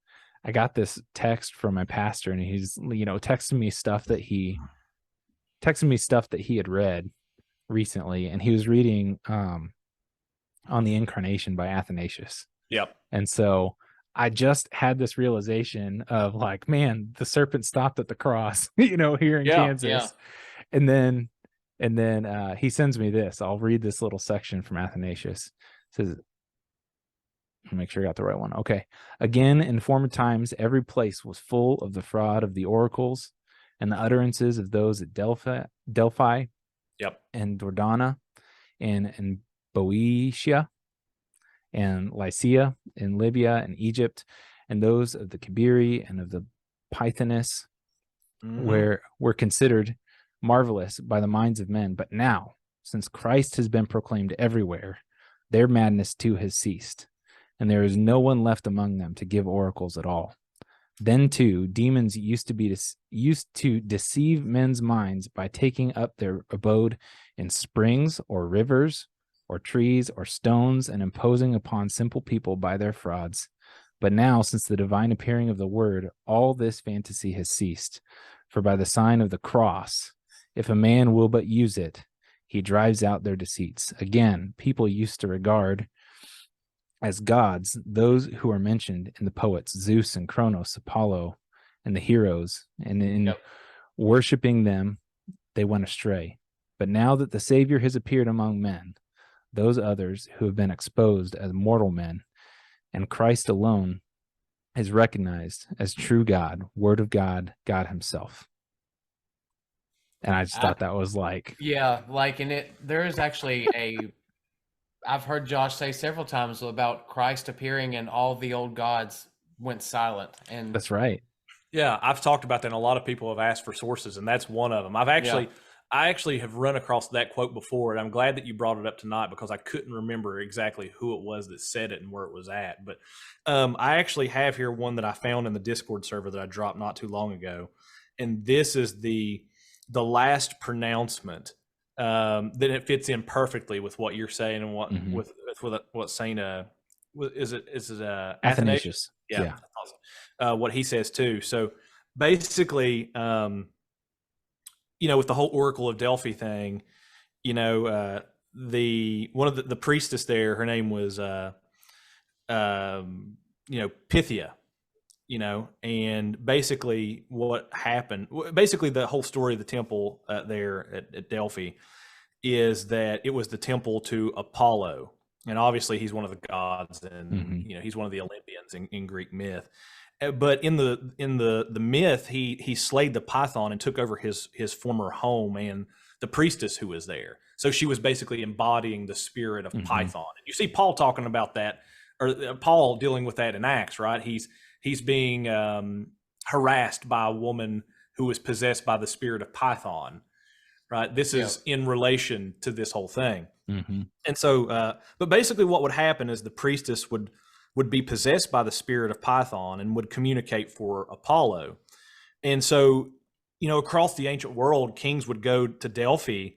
I got this text from my pastor, and he's, texting me stuff that he had read recently, and he was reading On the Incarnation by Athanasius.
Yep.
And so I just had this realization of like, man, the serpent stopped at the cross, here in Kansas.
Yeah.
And then he sends me this. I'll read this little section from Athanasius. It says, make sure I got the right one. Okay. Again, in former times, every place was full of the fraud of the oracles and the utterances of those at Delphi
Yep.
and Dordana and Boeotia and Lycia in Libya and Egypt, and those of the Kabiri and of the Pythonus were considered marvelous by the minds of men. But now, since Christ has been proclaimed everywhere, their madness too has ceased, and there is no one left among them to give oracles at all. Then too, demons used to deceive men's minds by taking up their abode in springs or rivers or trees or stones and imposing upon simple people by their frauds. But now, since the divine appearing of the word, all this fantasy has ceased. For by the sign of the cross, if a man will but use it, he drives out their deceits. Again, people used to regard as gods those who are mentioned in the poets, Zeus and Kronos, Apollo, and the heroes, and in worshiping them, they went astray. But now that the Savior has appeared among men, those others who have been exposed as mortal men, and Christ alone is recognized as true God, Word of God, God Himself. And I just thought that was like...
Yeah, there is actually I've heard Josh say several times about Christ appearing and all the old gods went silent. And
that's right.
Yeah, I've talked about that, and a lot of people have asked for sources, and that's one of them. I actually have run across that quote before, and I'm glad that you brought it up tonight because I couldn't remember exactly who it was that said it and where it was at. But I actually have here one that I found in the Discord server that I dropped not too long ago, and this is the last pronouncement that it fits in perfectly with what you're saying and what with what Saint is it Athanasius? Yeah. That's awesome. What he says too. So basically, with the whole Oracle of Delphi thing, the one of the priestess there, her name was Pythia. And basically what happened, basically the whole story of the temple there at Delphi is that it was the temple to Apollo. And obviously he's one of the gods and, he's one of the Olympians in Greek myth. But in the myth, he slayed the python and took over his former home and the priestess who was there. So she was basically embodying the spirit of Python. And you see Paul talking about that, or Paul dealing with that in Acts, right? He's being harassed by a woman who was possessed by the spirit of Python, right? This is in relation to this whole thing. And so, but basically what would happen is the priestess would be possessed by the spirit of Python and would communicate for Apollo. And so, across the ancient world, kings would go to Delphi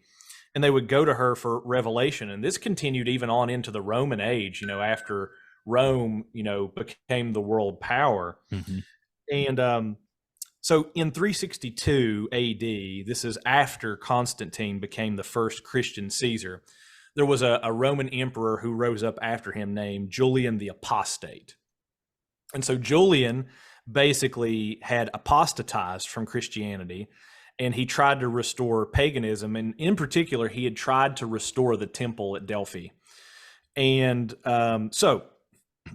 and they would go to her for revelation. And this continued even on into the Roman age, after Rome, became the world power. And so in 362 AD, this is after Constantine became the first Christian Caesar, there was a Roman emperor who rose up after him named Julian the Apostate. And so Julian basically had apostatized from Christianity, and he tried to restore paganism. And in particular, he had tried to restore the temple at Delphi. And so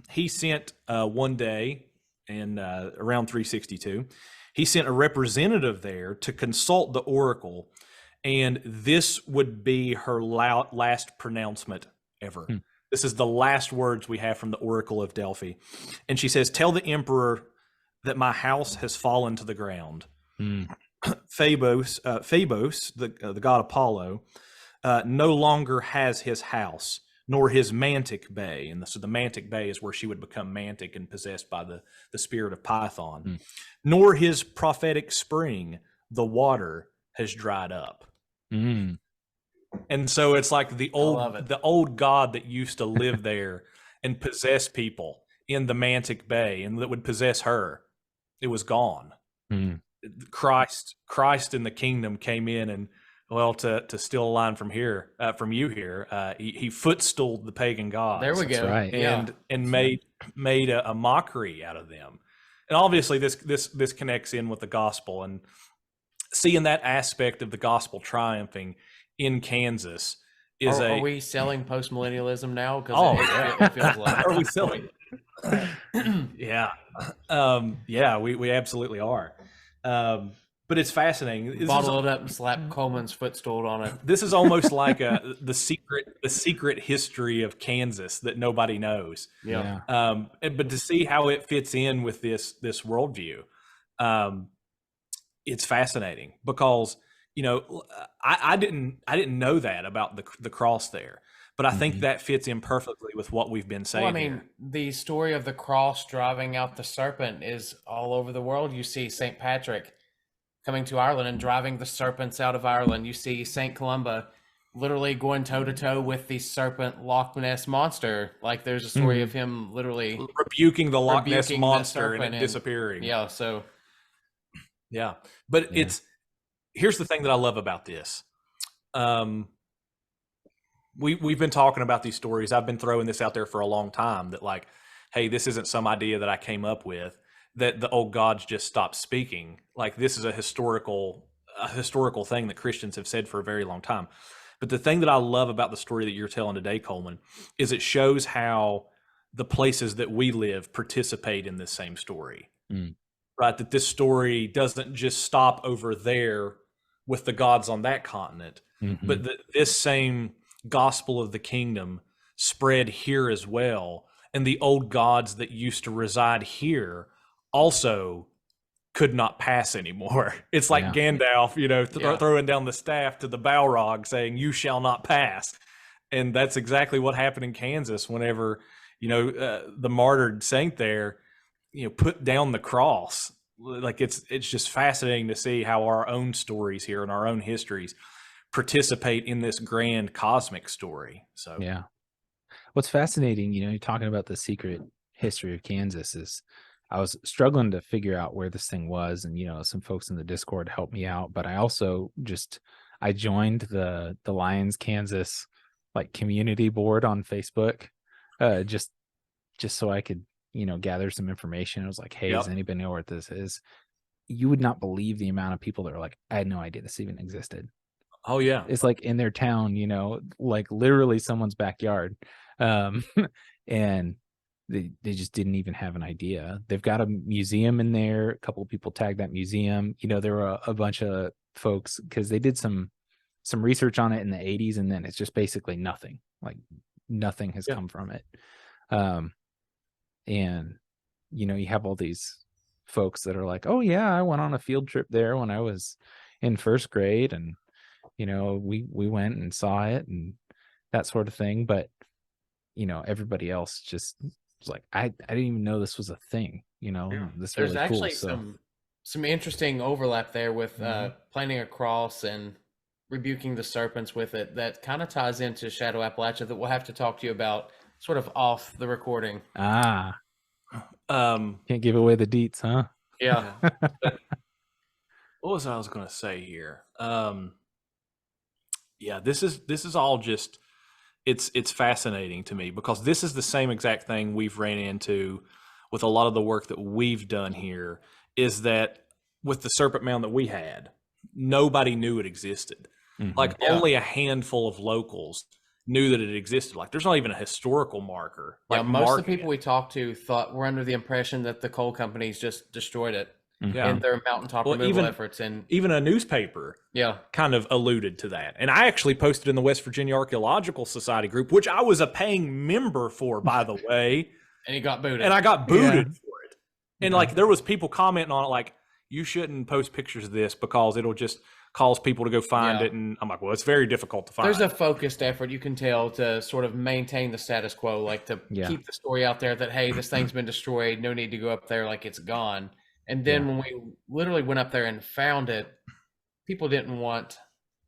he sent one day in around 362, he sent a representative there to consult the oracle. And this would be her last pronouncement ever. This is the last words we have from the Oracle of Delphi. And she says, "Tell the emperor that my house has fallen to the ground. Phoebos, the god Apollo, no longer has his house, nor his mantic bay." And so the mantic bay is where she would become mantic and possessed by the spirit of Python. "Nor his prophetic spring, the water has dried up." And so it's like the old god that used to live there and possess people in the Mantic Bay and that would possess her. It was gone. Christ in the kingdom came in and, well, to steal a line from you here, he footstooled the pagan gods.
There we go.
Right.
And made a mockery out of them. And obviously this connects in with the gospel, and seeing that aspect of the gospel triumphing in Kansas is
are we selling post-millennialism now?
It
feels like.
Are we selling? Yeah. We absolutely are. But it's fascinating.
Bottle it up and slap Coleman's Footstooled on it.
This is almost like the secret history of Kansas that nobody knows. But to see how it fits in with this worldview, it's fascinating because I didn't know that about the cross there, but I think that fits in perfectly with what we've been saying.
Well, I mean, the story of the cross driving out the serpent is all over the world. You see St. Patrick coming to Ireland and driving the serpents out of Ireland. You see St. Columba literally going toe to toe with the serpent Loch Ness monster. Like there's a story of him literally
rebuking the Loch Ness monster and disappearing. But here's the thing that I love about this. We've been talking about these stories. I've been throwing this out there for a long time that, like, hey, this isn't some idea that I came up with, that the old gods just stopped speaking. Like, this is a historical thing that Christians have said for a very long time. But the thing that I love about the story that you're telling today, Coleman, is it shows how the places that we live participate in this same story. Right? That this story doesn't just stop over there with the gods on that continent, but that this same gospel of the kingdom spread here as well. And the old gods that used to reside here also could not pass anymore. It's like Gandalf, throwing down the staff to the Balrog saying, "You shall not pass." And that's exactly what happened in Kansas whenever, the martyred saint there, put down the cross. Like it's just fascinating to see how our own stories here and our own histories participate in this grand cosmic story. So
what's fascinating, you're talking about the secret history of Kansas, is I was struggling to figure out where this thing was, and some folks in the Discord helped me out, but I also I joined the Lions Kansas like community board on Facebook, just so I could gather some information. I was like, hey, does anybody know where this is? You would not believe the amount of people that are like, I had no idea this even existed.
Oh yeah.
It's like in their town, like literally someone's backyard. And they just didn't even have an idea. They've got a museum in there. A couple of people tagged that museum. There were a bunch of folks, because they did some research on it in the 80s, and then it's just basically nothing. Like nothing has come from it. And you have all these folks that are like, oh yeah, I went on a field trip there when I was in first grade, and we went and saw it and that sort of thing. But everybody else just was like, I didn't even know this was a thing. This
There's
really
actually
cool.
some interesting overlap there with planting a cross and rebuking the serpents with it. That kind of ties into Shadow Appalachia that we'll have to talk to you about sort of off the recording.
Can't
give away the deets, huh?
Yeah.
What was I was going to say here? Yeah, this is all just, it's fascinating to me, because this is the same exact thing we've ran into with a lot of the work that we've done here, is that with the Serpent Mound that we had, nobody knew it existed. Like only a handful of locals knew that it existed. Like there's not even a historical marker. Like
most of the people we talked to were under the impression that the coal companies just destroyed it in their mountaintop removal efforts. And
even a newspaper kind of alluded to that. And I actually posted in the West Virginia Archaeological Society group, which I was a paying member for, by the way.
And he got booted.
And I got booted for it. And like there was people commenting on it like, you shouldn't post pictures of this because it'll just cause people to go find it. And I'm like, well, it's very difficult to find.
There's a focused effort, you can tell, to sort of maintain the status quo, like to keep the story out there that, hey, this thing's been destroyed, no need to go up there like it's gone. And then when we literally went up there and found it, people didn't want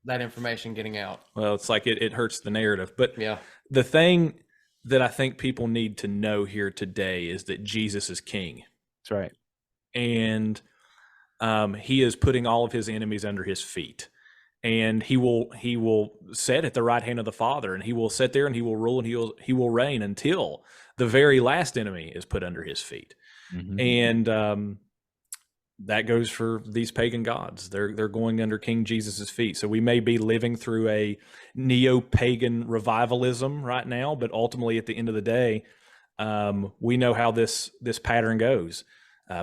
that information getting out.
Well, it's like it hurts the narrative. But the thing that I think people need to know here today is that Jesus is king.
That's right.
And he is putting all of his enemies under his feet, and he will sit at the right hand of the Father, and he will sit there and he will rule and he will reign until the very last enemy is put under his feet. And that goes for these pagan gods. They're going under King Jesus's feet. So we may be living through a neo-pagan revivalism right now, but ultimately at the end of the day, we know how this pattern goes.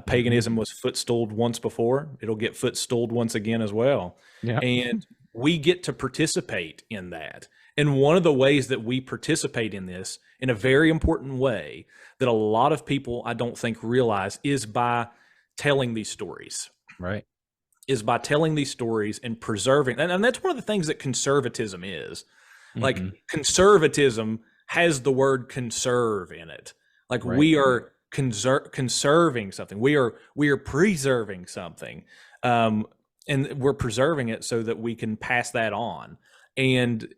Paganism was footstooled once before. It'll get footstooled once again as well. And we get to participate in that. And one of the ways that we participate in this, in a very important way, that a lot of people I don't think realize, is by telling these stories.
Right.
Is by telling these stories and preserving. And that's one of the things that conservatism is. Like conservatism has the word conserve in it. Like we are conserving something. We are preserving something, and we're preserving it so that we can pass that on. And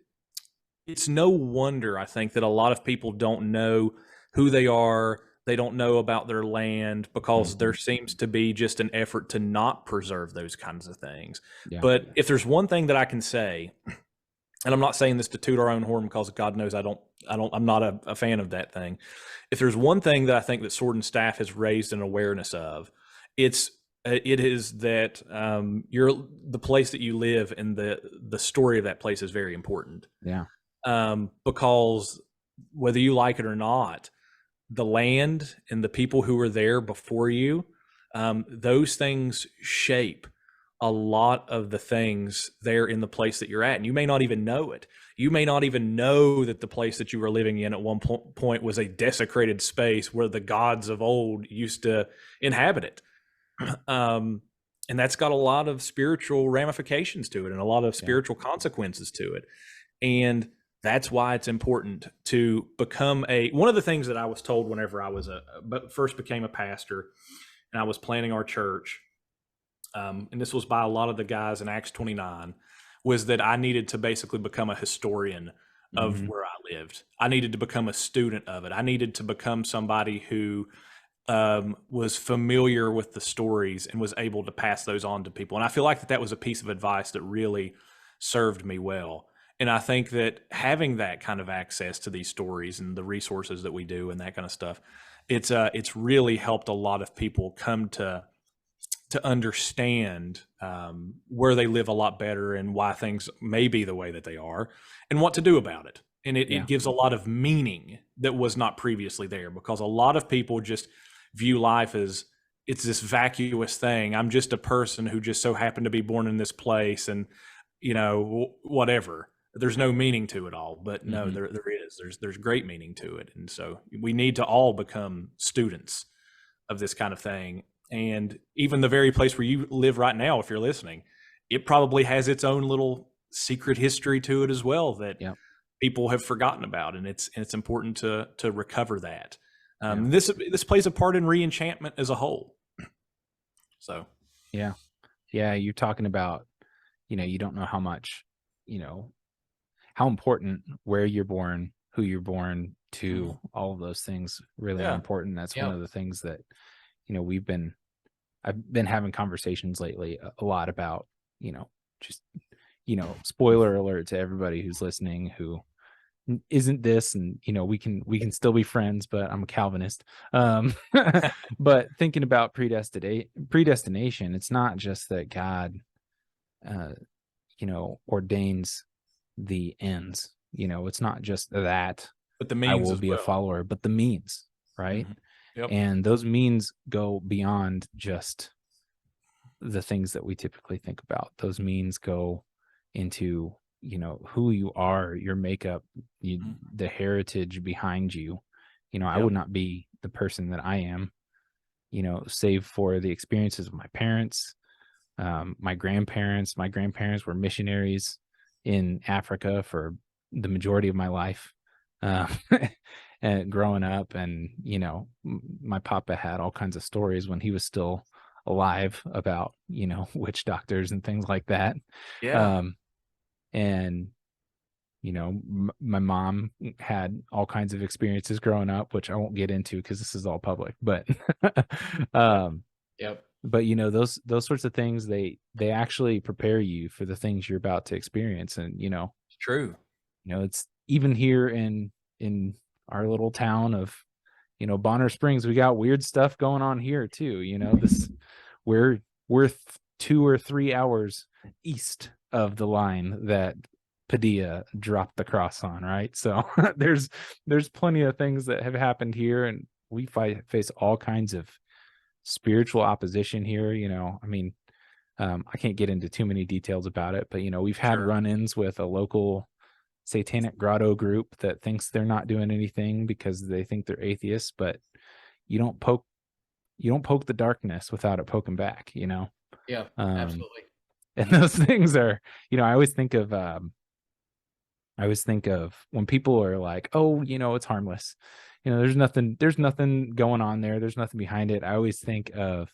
it's no wonder, I think, that a lot of people don't know who they are. They don't know about their land, because there seems to be just an effort to not preserve those kinds of things. But if there's one thing that I can say, and I'm not saying this to toot our own horn, because God knows I'm not a fan of that thing. If there's one thing that I think that Sword and Staff has raised an awareness of, it is that the place that you live and the story of that place is very important. Because whether you like it or not, the land and the people who were there before you, those things shape a lot of the things there in the place that you're at. And you may not even know it. You may not even know that the place that you were living in at one point was a desecrated space where the gods of old used to inhabit it. And that's got a lot of spiritual ramifications to it and a lot of spiritual consequences to it. And that's why it's important to become one of the things that I was told whenever I was first became a pastor and I was planning our church, and this was by a lot of the guys in Acts 29, was that I needed to basically become a historian of where I lived. I needed to become a student of it. I needed to become somebody who was familiar with the stories and was able to pass those on to people. And I feel like that was a piece of advice that really served me well. And I think that having that kind of access to these stories and the resources that we do and that kind of stuff, it's really helped a lot of people come to understand where they live a lot better and why things may be the way that they are and what to do about it. And it gives a lot of meaning that was not previously there, because a lot of people just view life as it's this vacuous thing. I'm just a person who just so happened to be born in this place, and whatever. There's no meaning to it all. But no, there is. There's great meaning to it, and so we need to all become students of this kind of thing. And even the very place where you live right now, if you're listening, it probably has its own little secret history to it as well that people have forgotten about, and it's important to recover that. This plays a part in re-enchantment as a whole. So
you're talking about, you don't know how much, how important where you're born, who you're born to, all of those things really are important. That's one of the things that I've been having conversations lately a lot about, just spoiler alert to everybody who's listening who isn't this, and we can still be friends, but I'm a Calvinist. But thinking about predestination, it's not just that God ordains the ends. It's not just that,
but the means
I will be a follower, but the means, right? And those means go beyond just the things that we typically think about. Those means go into who you are, your makeup, the heritage behind you. I would not be the person that I am, save for the experiences of my parents, my grandparents. My grandparents were missionaries in Africa for the majority of my life, and growing up. And my papa had all kinds of stories when he was still alive about witch doctors and things like that. And my mom had all kinds of experiences growing up, which I won't get into because this is all public, but but those sorts of things, they actually prepare you for the things you're about to experience. And
it's true.
It's even here in our little town of Bonner Springs, we got weird stuff going on here too. We're 2 or 3 hours east of the line that Padilla dropped the cross on, right? So there's plenty of things that have happened here, and we face all kinds of spiritual opposition here. I can't get into too many details about it, but we've had run-ins with a local satanic grotto group that thinks they're not doing anything because they think they're atheists, but you don't poke the darkness without it poking back.
Absolutely.
And those things are, I always think of when people are like, oh, it's harmless, there's nothing going on there, there's nothing behind it. I always think of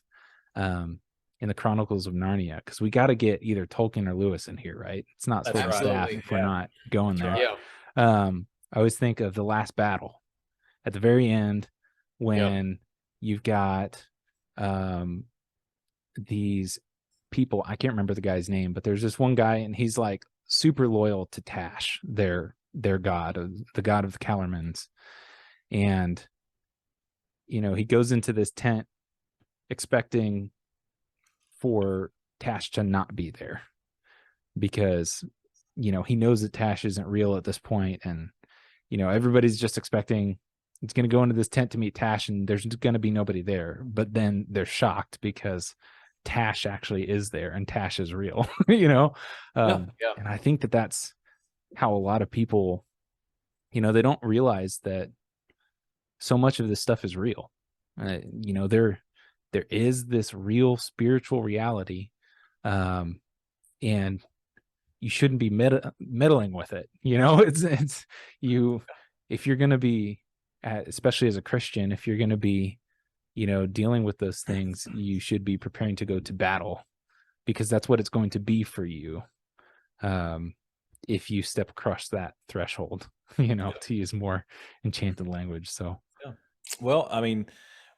in the Chronicles of Narnia, because we got to get either Tolkien or Lewis in here, right? It's not Sword and Staff if we're not going there. I always think of the last battle at the very end when you've got these people. I can't remember the guy's name, but there's this one guy, and he's like super loyal to Tash, their god, the god of the Calormans. And he goes into this tent expecting for Tash to not be there, because he knows that Tash isn't real at this point, and everybody's just expecting it's going to go into this tent to meet Tash, and there's going to be nobody there. But then they're shocked because Tash actually is there, and Tash is real. And I think that that's how a lot of people, they don't realize that so much of this stuff is real. There is this real spiritual reality, and you shouldn't be meddling with it. It's you, if you're going to be, especially as a Christian, if you're going to be dealing with those things, you should be preparing to go to battle, because that's what it's going to be for you if you step across that threshold, to use more enchanted language. So
well, I mean,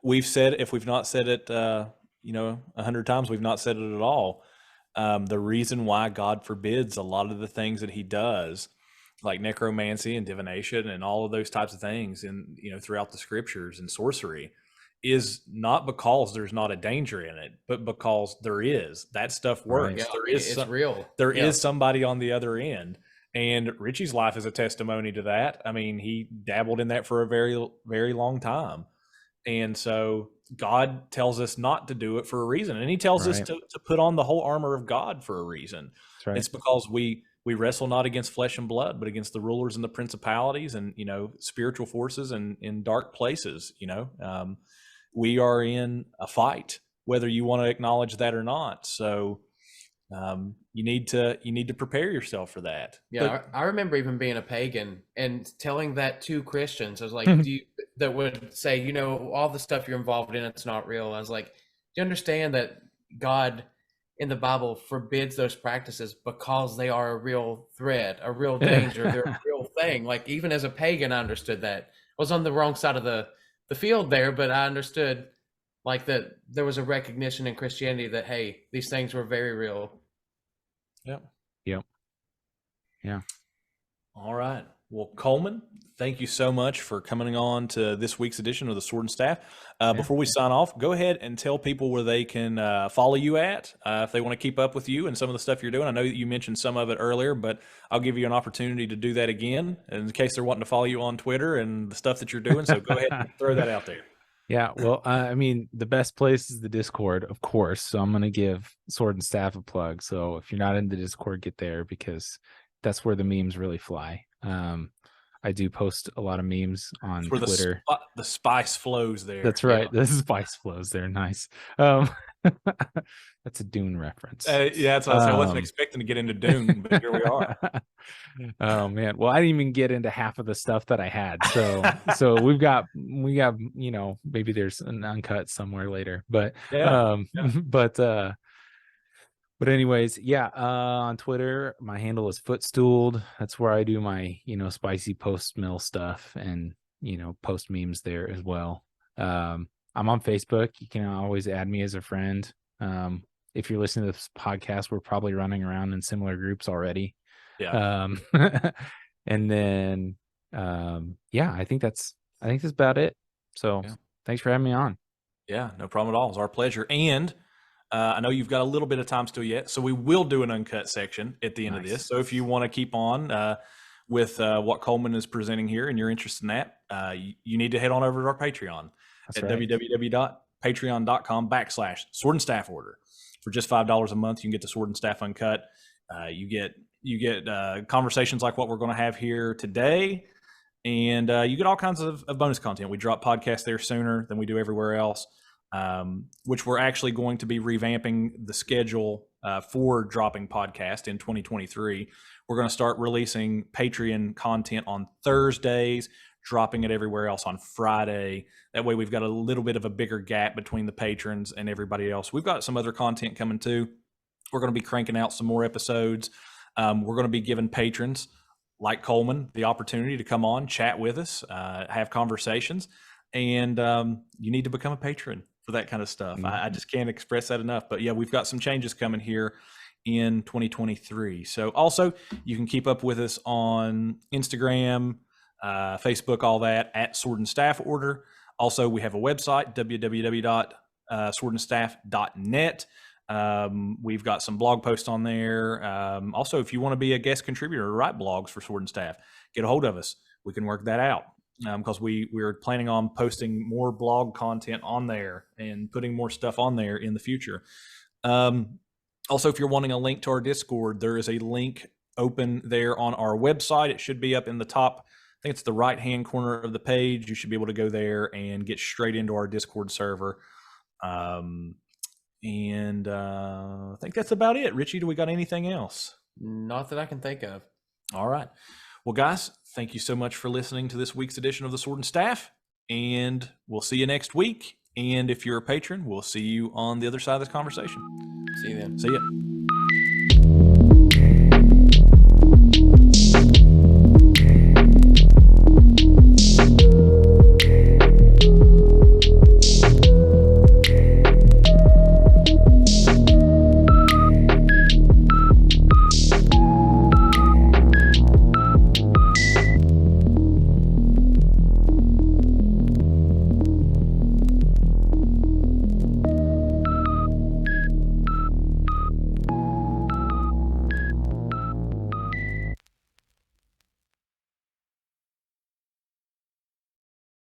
we've said, if we've not said it 100 times, we've not said it at all. The reason why God forbids a lot of the things that he does, like necromancy and divination and all of those types of things, and throughout the scriptures, and sorcery, is not because there's not a danger in it, but because there is. That stuff works.
Right. It's real.
There is somebody on the other end. And Ritchie's life is a testimony to that. I mean, he dabbled in that for a very, very long time. And so God tells us not to do it for a reason. And he tells us
Right.
to put on the whole armor of God for a reason.
That's right.
It's because we wrestle not against flesh and blood, but against the rulers and the principalities and, spiritual forces and in dark places. We are in a fight, whether you want to acknowledge that or not. So you need to prepare yourself for that.
Yeah, I remember even being a pagan and telling that to Christians. I was like, that would say, all the stuff you're involved in, it's not real. I was like, do you understand that God in the Bible forbids those practices because they are a real threat, a real danger, they're a real thing. Like, even as a pagan, I understood that. I was on the wrong side of the field there, but I understood like that there was a recognition in Christianity that, hey, these things were very real.
Yep.
Yeah.
All right. Well, Coleman, thank you so much for coming on to this week's edition of the Sword and Staff. Before we sign off, go ahead and tell people where they can follow you at if they want to keep up with you and some of the stuff you're doing. I know that you mentioned some of it earlier, but I'll give you an opportunity to do that again in case they're wanting to follow you on Twitter and the stuff that you're doing. So go ahead and throw that out there.
Yeah, well, I mean, the best place is the Discord, of course. So I'm going to give Sword and Staff a plug. So if you're not in the Discord, get there because that's where the memes really fly. I do post a lot of memes on Twitter.
The spice flows there.
That's right. Yeah. The spice flows there. Nice. That's a Dune reference.
Yeah, that's what I wasn't expecting to get into Dune, but here we are.
Oh man. Well, I didn't even get into half of the stuff that I had. So we got, maybe there's an uncut somewhere later, but, but anyways, on Twitter, my handle is Footstooled. That's where I do my, spicy post mill stuff and, post memes there as well. I'm on Facebook. You can always add me as a friend. If you're listening to this podcast, we're probably running around in similar groups already.
Yeah.
And then, I think that's about it. So thanks for having me on.
Yeah, no problem at all. It was our pleasure. And I know you've got a little bit of time still yet, so we will do an uncut section at the end of this. So if you want to keep on with what Coleman is presenting here and you're interested in that, you need to head on over to our Patreon at www.patreon.com/Sword and Staff Order. For just $5 a month, you can get the Sword and Staff Uncut. You get conversations like what we're going to have here today, and you get all kinds of bonus content. We drop podcasts there sooner than we do everywhere else, which we're actually going to be revamping the schedule for dropping podcast in 2023. We're going to start releasing Patreon content on Thursdays, dropping it everywhere else on Friday. That way we've got a little bit of a bigger gap between the patrons and everybody else. We've got some other content coming too. We're going to be cranking out some more episodes. We're going to be giving patrons like Coleman the opportunity to come on, chat with us, have conversations, and you need to become a patron for that kind of stuff. Mm-hmm. I just can't express that enough. But yeah, we've got some changes coming here in 2023. So also you can keep up with us on Instagram, Facebook, all that at Sword and Staff Order. Also, we have a website, www.swordandstaff.net. We've got some blog posts on there. Also, if you want to be a guest contributor or write blogs for Sword and Staff, get a hold of us. We can work that out because we're planning on posting more blog content on there and putting more stuff on there in the future. Also, if you're wanting a link to our Discord, there is a link open there on our website. It should be up in the top. I think it's the right-hand corner of the page. You should be able to go there and get straight into our Discord server. And I think that's about it. Ritchie, do we got anything else?
Not that I can think of.
All right. Well, guys, thank you so much for listening to this week's edition of the Sword and Staff. And we'll see you next week. And if you're a patron, we'll see you on the other side of this conversation.
See you then.
See ya.